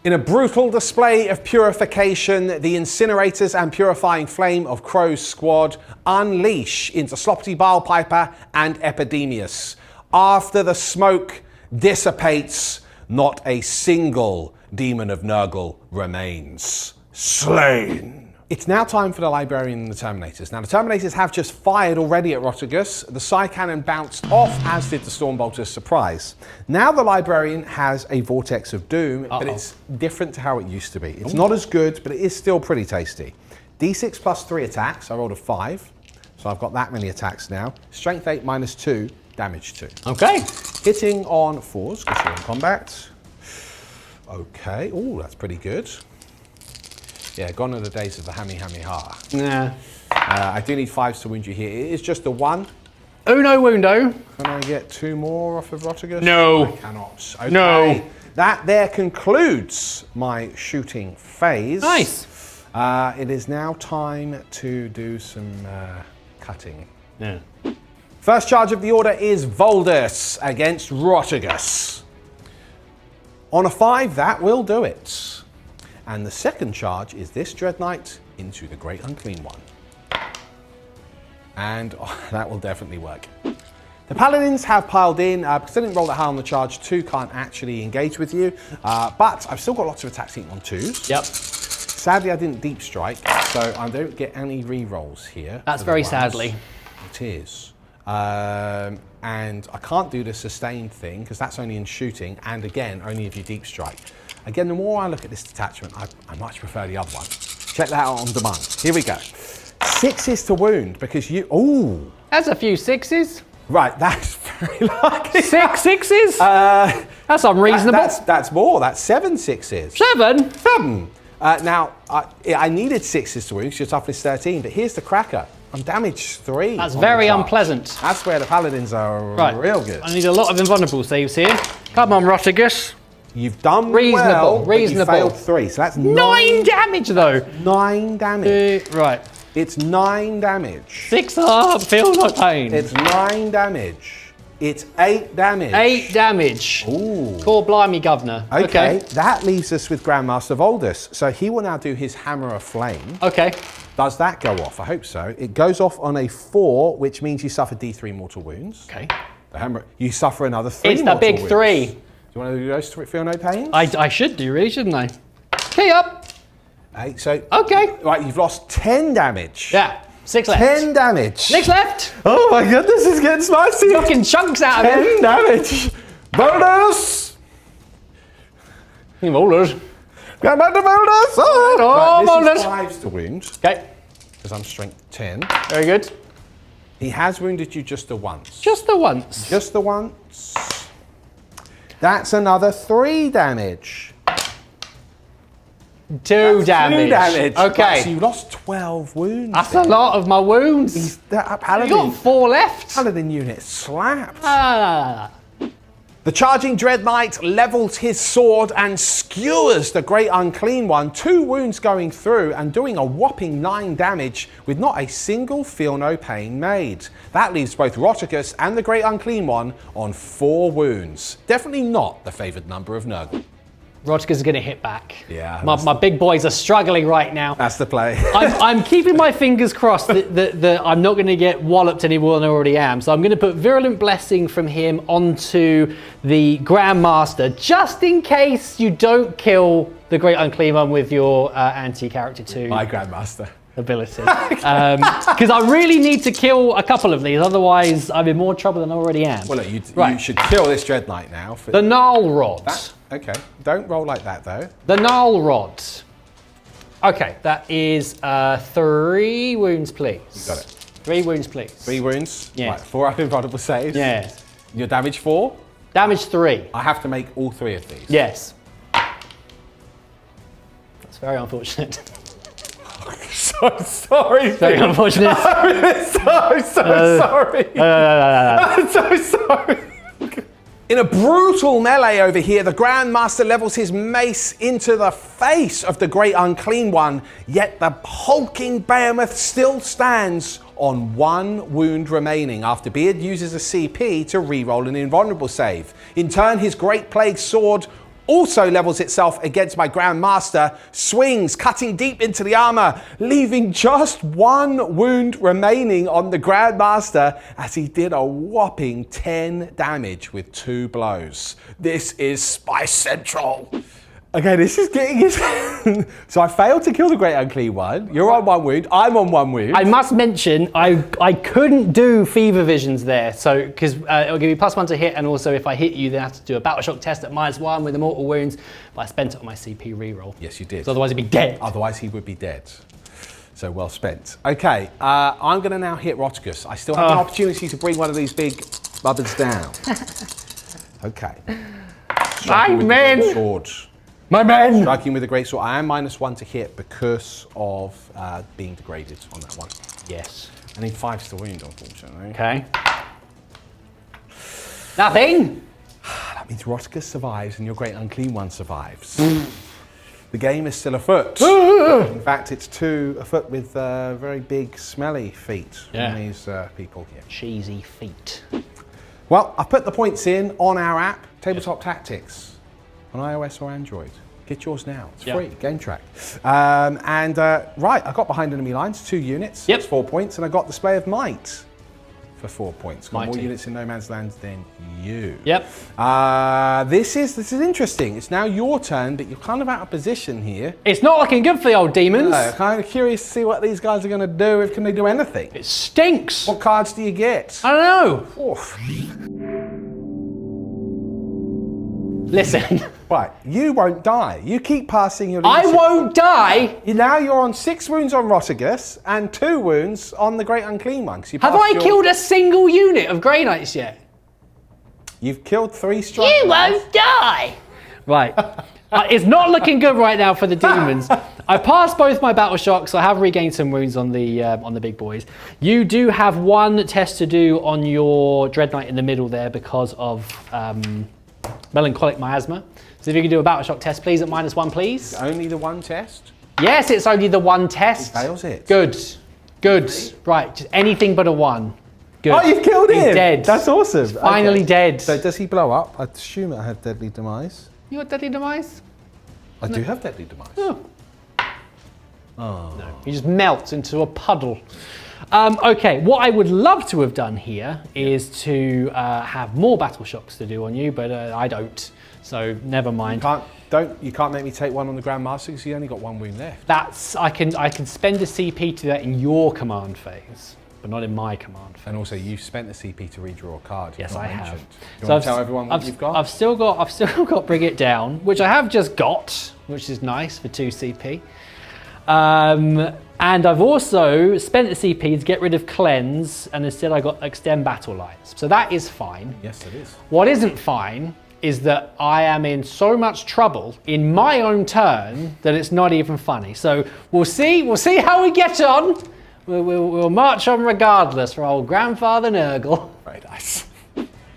In a brutal display of purification, the incinerators and purifying flame of Crow's squad unleash into Sloppy Bilepiper and Epidemius. After the smoke dissipates, not a single demon of Nurgle remains. Slain. It's now time for the Librarian and the Terminators. Now, the Terminators have just fired already at Rotigus. The side cannon bounced off, as did the Stormbolter's surprise. Now the Librarian has a Vortex of Doom, but it's different to how it used to be. It's not as good, but it is still pretty tasty. D6 plus 3 attacks. I rolled a 5, so I've got that many attacks now. Strength 8 minus 2, damage 2. Okay. Hitting on 4s, because you're in combat. Okay, oh, that's pretty good. Yeah, gone are the days of the hammy-ha. Nah. I do need 5s to wound you here. It is just a 1. Uno wundo. Can I get 2 more off of Rotigus? No. I cannot. Okay. No. That there concludes my shooting phase. Nice. It is now time to do some cutting. Yeah. First charge of the order is Voldus against Rotigus. On a 5, that will do it. And the second charge is this Dread Knight into the Great Unclean One. And that will definitely work. The Paladins have piled in. Because I didn't roll that high on the charge, 2 can't actually engage with you. But I've still got lots of attacks hitting on 2s. Yep. Sadly, I didn't deep strike, so I don't get any re-rolls here. That's very sadly. It is. And I can't do the sustained thing, because that's only in shooting, and again, only if you deep strike. Again, the more I look at this detachment, I much prefer the other one. Check that out on demand. Here we go. 6s to wound, because you... Ooh! That's a few 6s. Right, that's very lucky. 6 6s? That's unreasonable. That's more. That's 7 6s. 7? 7. Now, I needed 6s to wound, because your toughness 13, but here's the cracker. I'm damage 3. That's very unpleasant. That's where the Paladins are real good. I need a lot of invulnerable saves here. Come on, Rotigus. You've done reasonable, well, reasonable. But you failed 3, so that's 9 damage though. 9 damage. Right. It's 9 damage. 6 up, feel no pain. It's 9 damage. It's 8 damage. 8 damage. Ooh. Poor blimey, governor. Okay, that leaves us with Grand Master Voldus. So he will now do his Hammer of Flame. Okay. Does that go off? I hope so. It goes off on a 4, which means you suffer D3 mortal wounds. Okay. The hammer, you suffer another 3 It's the mortal big wounds. 3. Do you want to do those to feel no pain? I should do, really, shouldn't I? Key up. Hey, so Okay. Right, you've lost 10 damage. Yeah. 6 left. 10 damage. 6 left. Oh my goodness, it's getting spicy. Knocking chunks out of 10 him. damage. Bonus. Voldus. Grand Master Voldus. Oh, right, this Voldus. is 5s to wound, Okay. because I'm strength 10. Very good. He has wounded you just the once. Just the once. Just the once. That's another 3 damage. 2 damage. 2 damage. Okay. Right, so you lost 12 wounds. That's then. a lot of my wounds. That You Paladin, got 4 left. Paladin unit slapped. Ah. The charging Dread Knight levels his sword and skewers the Great Unclean One, 2 wounds going through and doing a whopping 9 damage with not a single feel no pain made. That leaves both Rotigus and the Great Unclean One on 4 wounds. Definitely not the favoured number of Nurgle. Rotigus is going to hit back. Yeah. My big boys are struggling right now. That's the play. I'm keeping my fingers crossed that I'm not going to get walloped any more than I already am. So I'm going to put Virulent Blessing from him onto the Grand Master, just in case you don't kill the Great Unclean One with your anti-character 2. My Grand Master. Ability. Because I really need to kill a couple of these, otherwise I'm in more trouble than I already am. Well, look, you should kill this Dread Knight now. The Gnarl Rod. Okay, don't roll like that though. The Gnarl Rod. Okay, that is 3 wounds, please. You got it. 3 wounds, please. 3 wounds? Yeah. Right, 4 invulnerable saves? Yes. Your damage 4? Damage 3. I have to make all 3 of these? Yes. That's very unfortunate. So sorry. Very unfortunate. I'm so sorry. I'm so sorry. In a brutal melee over here, the Grand Master levels his mace into the face of the Great Unclean One, yet the hulking behemoth still stands on 1 wound remaining after Beard uses a CP to reroll an invulnerable save. In turn, his Great Plague Sword also levels itself against my Grand Master, swings, cutting deep into the armour, leaving just 1 wound remaining on the Grand Master as he did a whopping 10 damage with 2 blows. This is Spice Central. Okay, this is getting his... So I failed to kill the Great Unclean One. You're on 1 wound. I'm on 1 wound. I must mention, I couldn't do Fever Visions there, so because it'll give you +1 to hit, and also if I hit you, then I have to do a Battle Shock test at -1 with Immortal Wounds, but I spent it on my CP reroll. Yes, you did. So otherwise he'd be dead. Otherwise he would be dead. So well spent. Okay, I'm going to now hit Rotigus. I still have an opportunity to bring one of these big bubbers down. Okay. My man! Sword. My man! Striking with a great sword. I am -1 to hit because of being degraded on that one. Yes. I need 5 to wound, unfortunately. Okay. Nothing! That means Rotigus survives and your Great Unclean One survives. The game is still afoot. In fact, it's afoot with very big, smelly feet from these people here. Cheesy feet. Well, I've put the points in on our app, Tabletop Tactics. On iOS or Android. Get yours now. It's free. Game track. Right, I got behind enemy lines, 2 units. Yep. That's 4 points, and I got Display of Might for 4 points. Got more Mighty. units in No Man's Land than you. Yep. This is interesting. It's now your turn, but you're kind of out of position here. It's not looking good for the old demons. Kind of curious to see what these guys are going to do. Can they do anything? It stinks. What cards do you get? I don't know. Oof. Listen. Right, you won't die. You keep passing your I leadership. won't die. Now you're on 6 wounds on Rotigus and 2 wounds on the Great Unclean One. Have I killed a single unit of Grey Knights yet? You've killed 3 strong. You won't die. Right. It's not looking good right now for the demons. I passed both my battle shocks. I have regained some wounds on the big boys. You do have 1 test to do on your Dread Knight in the middle there because of melancholic miasma. So if you can do a battle shock test, please, at -1, please. Only the 1 test? Yes, it's only the 1 test. He fails it. Good. Good. Right, just anything but a 1. Good. Oh, you've killed him! He's dead. That's awesome. He's finally dead. So does he blow up? I assume I have Deadly Demise. You got Deadly Demise? I do have Deadly Demise. Oh. No, he just melts into a puddle. Okay, what I would love to have done here is to have more battle shocks to do on you, but I don't. So never mind. You can't make me take 1 on the Grand Master because you only got 1 wound left. That's I can spend a CP to do that in your command phase, but not in my command phase. And also, you've spent the CP to redraw a card. Yes, I have. You want to tell everyone what you've got? I've still got Bring It Down, which I have just got, which is nice for 2 CP. And I've also spent the CP to get rid of Cleanse, and instead I got Extend Battle Lines. So that is fine. Yes, it is. What isn't fine is that I am in so much trouble in my own turn that it's not even funny. So we'll see how we get on. We'll march on regardless for old Grandfather Nurgle. Very nice.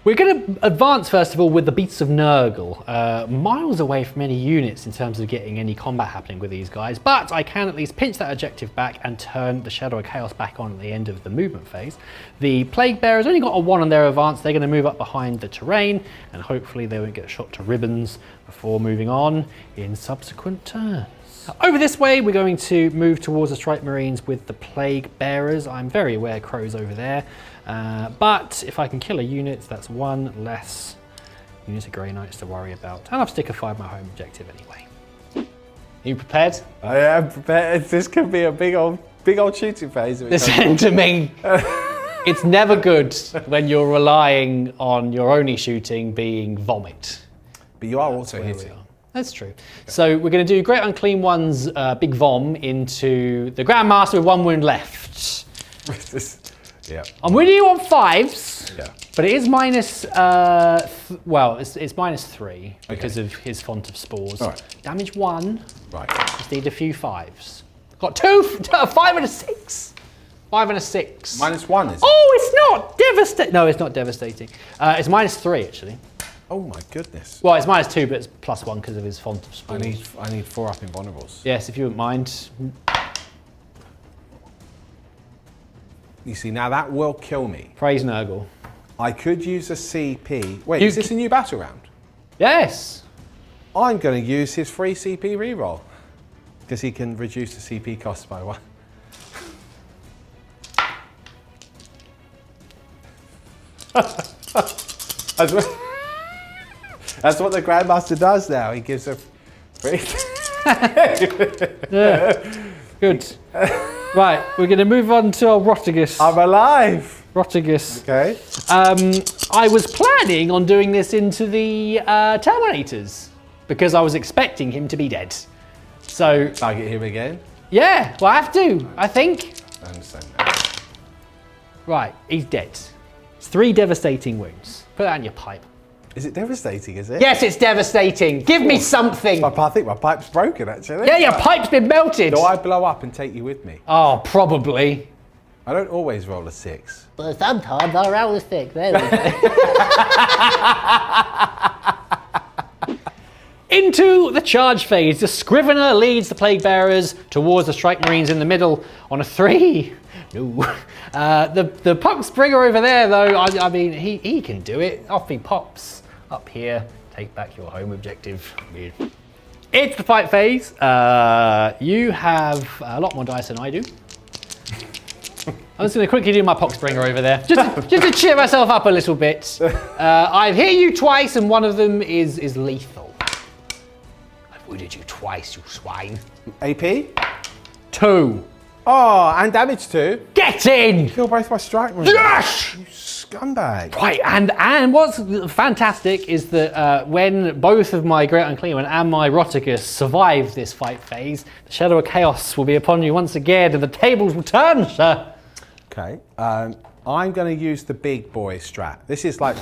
We're going to advance first of all with the Beasts of Nurgle, miles away from any units in terms of getting any combat happening with these guys, but I can at least pinch that objective back and turn the Shadow of Chaos back on at the end of the movement phase. The Plague Bearers only got a 1 on their advance. They're going to move up behind the terrain, and hopefully they won't get shot to ribbons before moving on in subsequent turns. Over this way, we're going to move towards the Strike Marines with the Plague Bearers. I'm very aware Crow's over there, but if I can kill a unit, that's 1 less unit of Grey Knights to worry about. And I've stickified my home objective anyway. Are you prepared? I am prepared. This could be a big old shooting phase. Listen to me. It's never good when you're relying on your only shooting being vomit. But you are also hitting. That's true. Okay. So we're going to do Great Unclean One's Big Vom into the Grand Master with 1 wound left. Yeah. I'm with you on 5s, yeah. But it is minus, it's -3 because of his Font of Spores. All right. Damage 1. Right. Just need a few 5s. Got 2, a 5 and a 6. 5 and a 6. -1 is it? Oh, it's not devastating. No, it's not devastating. It's -3 actually. Oh my goodness. Well, it's -2, but it's +1 because of his Font of Spores. I need 4 up invulnerables. Yes, if you wouldn't mind. You see, now that will kill me. Praise Nurgle. I could use a CP. Wait, is this a new battle round? Yes. I'm going to use his free CP reroll because he can reduce the CP cost by 1. That's what the Grand Master does now. He gives a free. Yeah. Good. Right, we're going to move on to our Rotigus. I'm alive. Rotigus. Okay. I was planning on doing this into the Terminators because I was expecting him to be dead. So. Target him again? Yeah, well, I have to, I think. I understand that. Right, he's dead. It's 3 devastating wounds. Put that in your pipe. Is it devastating, is it? Yes, it's devastating. Give me something. I think my pipe's broken, actually. Yeah, your pipe's been melted. Do I blow up and take you with me? Oh, probably. I don't always roll a 6. But sometimes I roll a 6. There we go. Into the charge phase, the Scrivener leads the Plague Bearers towards the Strike Marines in the middle on a 3. No. The Puck Springer over there, though, I mean, he can do it. Off he pops. Up here, take back your home objective. It's the fight phase. You have a lot more dice than I do. I'm just going to quickly do my Pox Springer over there, just to cheer myself up a little bit. I've hit you twice, and one of them is lethal. I've wounded you twice, you swine. AP? 2. Oh, and damage 2. Get in! Kill both my strike marines. Yes! You scumbag. Right, and what's fantastic is that when both of my Great Unclean One and my Rotigus survive this fight phase, the Shadow of Chaos will be upon you once again, and the tables will turn, sir. Okay, I'm going to use the big boy strat. This is like,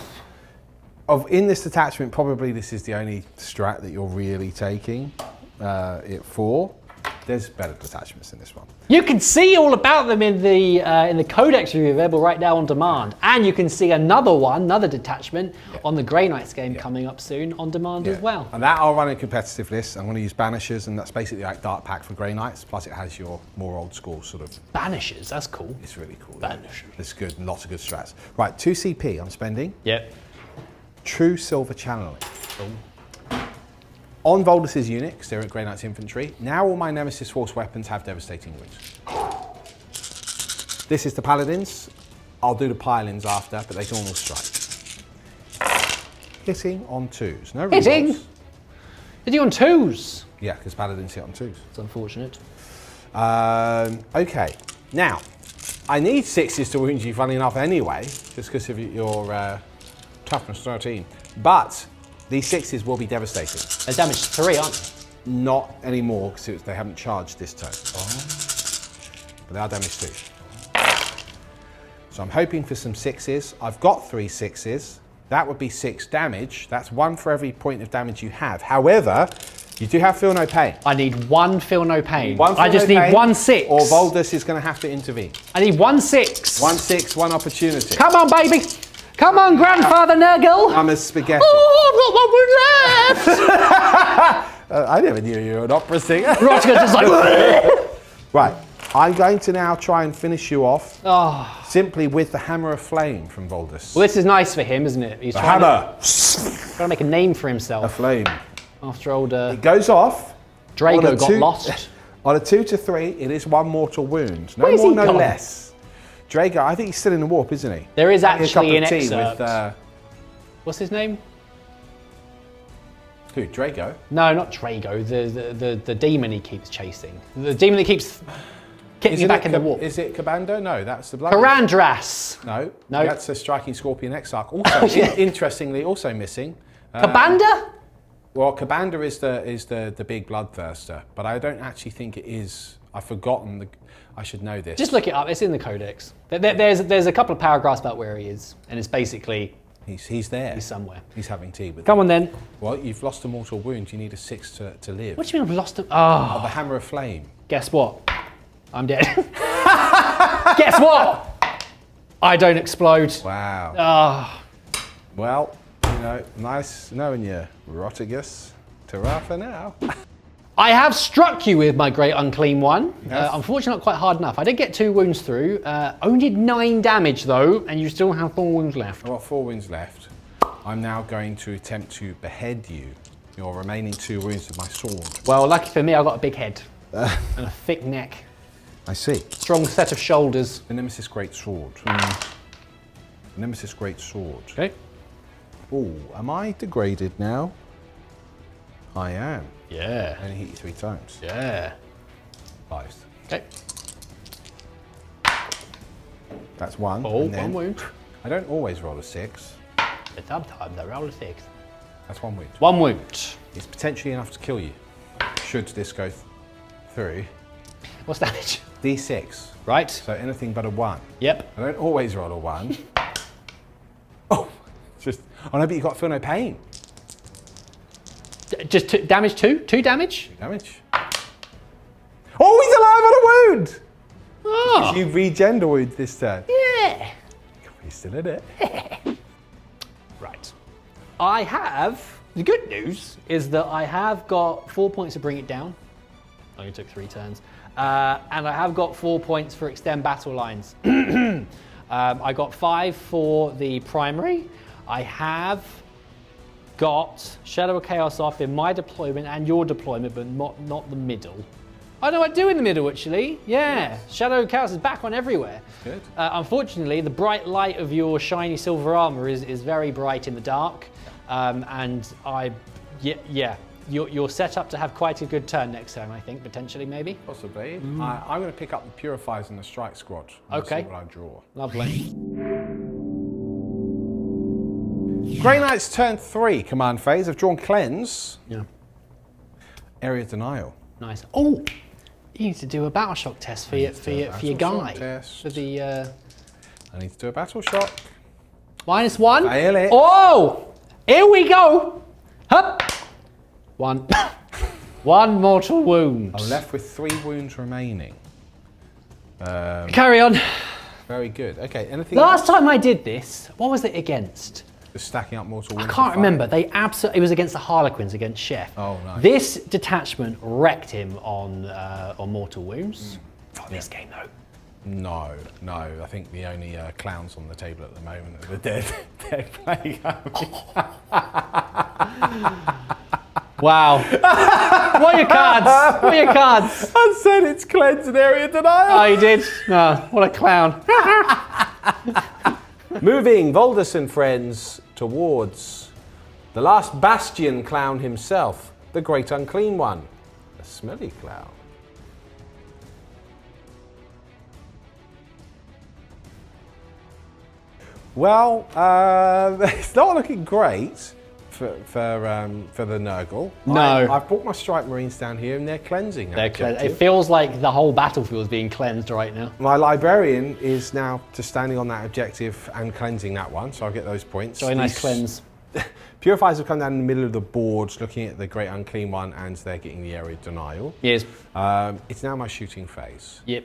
in this detachment, probably this is the only strat that you're really taking it for. There's better detachments in this one. You can see all about them in the Codex review available right now on demand, and you can see another detachment on the Grey Knights game coming up soon on demand as well. And that I'll run a competitive list. I'm going to use Banishers, and that's basically like Dark Pack for Grey Knights. Plus, it has your more old school sort of. Banishers, that's cool. It's really cool. Banishers. It's good. Lots of good strats. Right, 2 CP. I'm spending. Yep. True Silver Channeling. On Voldus' unit, because they're at Grey Knights Infantry, now all my Nemesis Force weapons have devastating wounds. This is the Paladins. I'll do the Pilings after, but they can all strike. Hitting on 2s. No rerolls. Hitting? Hitting on 2s? Yeah, because Paladins hit on 2s. It's unfortunate. Okay, now, I need 6s to wound you, funny enough, anyway, just because of your toughness 13. But these 6s will be devastating. They're damage 3, aren't they? Not anymore, because they haven't charged this turn. But they are damage 2. So I'm hoping for some 6s. I've got 3 6s. That would be 6 damage. That's 1 for every point of damage you have. However, you do have Feel No Pain. I need 1 Feel No Pain. I just need 1 6. Or Voldus is going to have to intervene. I need 1 6. 1 6, 1 opportunity. Come on, baby. Come on, Grandfather Nurgle. I'm a spaghetti. Oh, I've got one left. I never knew you were an opera singer. Rotigus is like... Right, I'm going to now try and finish you off simply with the Hammer of Flame from Voldus. Well, this is nice for him, isn't it? He's The trying hammer, to make a name for a himself. flame. After old It goes off. Drago got lost. On a 2 to 3, it is 1 mortal wound. No Where's more, he no gone? less. Drago, I think he's still in the warp, isn't he? There is Having a cup actually of an tea excerpt. with, What's his name? who, Drago? No, not Drago. The demon he keeps chasing. The demon that keeps getting you back in the warp. Is it Cabando? No, that's the blood. Karandras. No, No. that's a striking Scorpion Exarch. Also, interestingly, also missing. Kabanda? Well, Cabanda is the big bloodthirster, but I don't actually think it is. I've forgotten. I should know this. Just look it up. It's in the Codex. There's a couple of paragraphs about where he is, and it's basically he's there. he's somewhere. He's having tea with. Come on then. Well, you've lost a mortal wound. You need a 6 to live. What do you mean I've lost him? Of Oh, the Hammer of Flame. guess what? I'm dead. Guess what? I don't explode. Wow. Oh, Well, you know, nice knowing you, Rotigus. Ta-ra for now. I have struck you with my great unclean one. Yes. Unfortunately, not quite hard enough. I did get 2 wounds through. Only did 9 damage though, and you still have 4 wounds left. I've got 4 wounds left. I'm now going to attempt to behead you. Your remaining 2 wounds with my sword. Well, lucky for me, I've got a big head and a thick neck, I see. strong set of shoulders. The Nemesis Great Sword. The Nemesis Great Sword. Okay. Oh, am I degraded now? I am. Yeah. I only hit you 3 times. Yeah. 5. Okay. That's 1. Oh, and then 1 wound. I don't always roll a 6. But sometimes I roll a 6. That's 1 wound. 1 wound. It's potentially enough to kill you. Should this go through. What's damage? D6. Right. So anything but a 1. Yep. I don't always roll a 1. Oh, just. Oh no, but you feel no pain. Just damage 2? 2 damage? Damage. Oh, he's alive on a wound! Oh. You regen the wound this turn. Yeah. He's still in it. Right. I have, the good news is that I have got 4 points to bring it down. Only took 3 turns. And I have got 4 points for extend battle lines. I got 5 for the primary. I have got Shadow of Chaos off in my deployment and your deployment, but not the middle. Oh no, I do in the middle actually. Yeah, Shadow of Chaos is back on everywhere. Good. Unfortunately, the bright light of your shiny silver armor is very bright in the dark, and you're set up to have quite a good turn next turn. I think potentially maybe. Possibly. I'm going to pick up the Purifiers and the Strike Squad. And Okay. See what I draw. Lovely. Grey Knight's turn 3 command phase. I've drawn Cleanse. Yeah. Area Denial. Nice. Oh, you need to do a battle shock test for your guy. Test. For the I need to do a battle shock. -1. Fail it. Oh, here we go. Hup. 1. 1 mortal wound. I'm left with 3 wounds remaining. Carry on. Very good. Okay, anything Last else? time I did this, what was it against? Just stacking up mortal I wounds. can't to remember. They absolutely. It was against the Harlequins, against Chef. Oh, nice. This detachment wrecked him on mortal wounds. Not this game though. No. I think the only clowns on the table at the moment are the dead plague. Wow. What are your cards? What are your cards? I said it's Cleanse and Area Denial. Oh, you did? No. What a clown. Moving Voldus and friends towards the last bastion clown himself, the Great Unclean One, a smelly clown. Well, it's not looking great for the Nurgle. No. I've brought my Strike Marines down here and they're cleansing. that It objective. feels like the whole battlefield is being cleansed right now. My Librarian is now just standing on that objective and cleansing that one, so I'll get those points. Very nice These cleanse. Purifiers have come down in the middle of the board looking at the Great Unclean One and they're getting the Area Denial. Yes. It's now my shooting phase. Yep.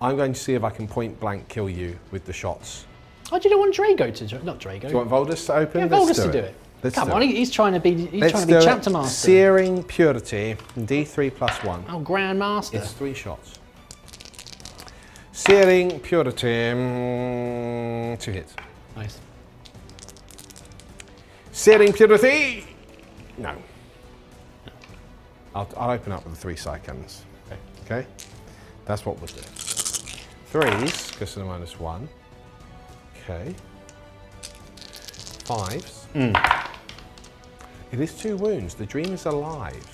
I'm going to see if I can point blank kill you with the shots Oh, do you don't want Drago to not Drago? Do you want Voldus to open? Yeah, Let's Voldus to do it. Let's Come do on, it. he's trying to be Let's do chapter it. master. Searing Purity, D3+1. Oh, Grand Master. It's 3 shots. Searing Purity, 2 hits. Nice. Searing Purity, no. I'll open up with the 3 side cannons. Okay? That's what we'll do. 3s, because of the -1. Okay. 5s. It is 2 wounds. The dream is alive.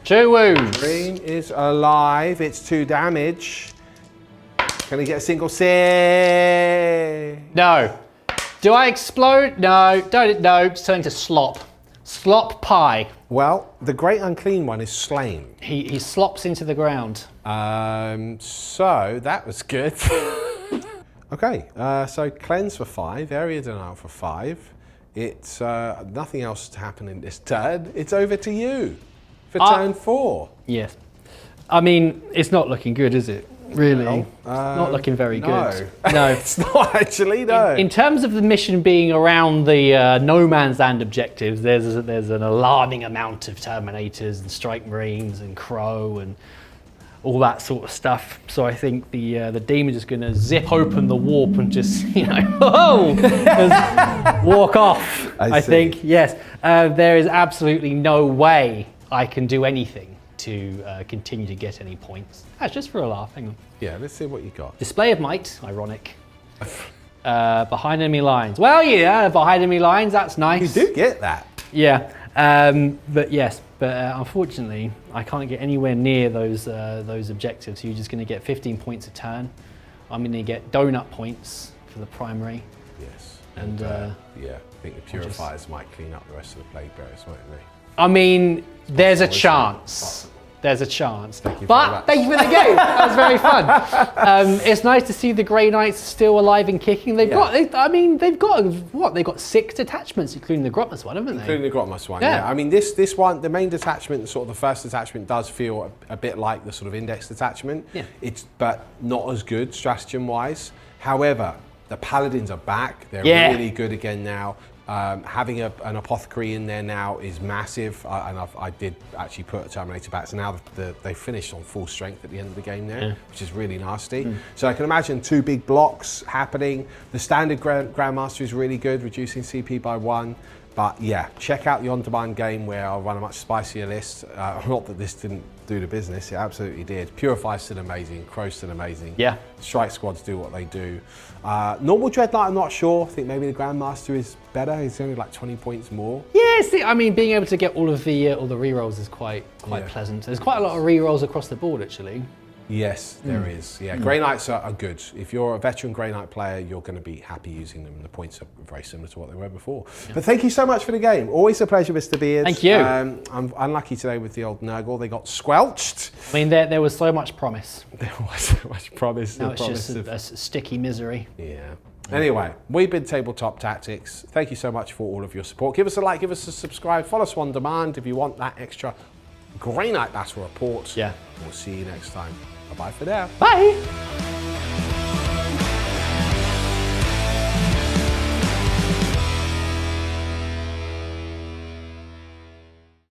2 wounds. Dream is alive. It's 2 damage. Can he get a single save? No. Do I explode? No. Don't. No. It's turning to slop. Slop pie. Well, the great unclean one is slain. He slops into the ground. So that was good. Okay, so cleanse for 5, area denial for 5. It's nothing else to happen in this turn. It's over to you for turn 4. Yes. I mean, it's not looking good, is it? Really? No. Not looking very good. No. No. It's not actually, no. In terms of the mission being around the no man's land objectives, there's an alarming amount of Terminators and Strike Marines and Crow and all that sort of stuff. So I think the Demon is going to zip open the warp and just, just walk off. I think, yes. There is absolutely no way I can do anything to continue to get any points. That's just for a laugh, hang on. Yeah, let's see what you got. Display of might, ironic. Behind enemy lines. Well, yeah, behind enemy lines, that's nice. You do get that. Yeah, but yes, unfortunately, I can't get anywhere near those objectives. You're just going to get 15 points a turn. I'm going to get donut points for the primary. Yes. And yeah, I think the purifiers might clean up the rest of the plague bearers, won't they? I mean, there's a chance. There's a chance. Thank you but thank you for the game. That was very fun. It's nice to see the Grey Knights still alive and kicking. They've got what? They've got 6 detachments, including the Grotmus one, haven't they? Including the Grotmus one, yeah. I mean, this one, the main detachment, sort of the first detachment, does feel a bit like the sort of index detachment. Yeah. But not as good stratagem-wise. However, the Paladins are back. They're really good again now. Having an apothecary in there now is massive, and I did actually put a Terminator back, so now they finished on full strength at the end of the game there, which is really nasty. So I can imagine 2 big blocks happening. The standard Grand Master is really good, reducing CP by 1. But yeah, check out the on-demand game where I'll run a much spicier list. Not that this didn't do the business, it absolutely did. Purify's still amazing, Crow's still amazing. Yeah. Strike squads do what they do. Normal Dread Knight, I'm not sure. I think maybe the Grand Master is better. He's only like 20 points more. Yeah, see, I mean, being able to get all the rerolls is quite pleasant. There's quite a lot of rerolls across the board, actually. Yes, there is. Yeah, Grey Knights are good. If you're a veteran Grey Knight player, you're going to be happy using them. The points are very similar to what they were before. Yeah. But thank you so much for the game. Always a pleasure, Mr. Beard. Thank you. I'm unlucky today with the old Nurgle. They got squelched. I mean, there was so much promise. There was so much promise. Now it's just a sticky misery. Yeah. Anyway, we've been Tabletop Tactics. Thank you so much for all of your support. Give us a like, give us a subscribe, follow us on demand if you want that extra Grey Knight Battle report. Yeah. We'll see you next time. Bye-bye for now. Bye.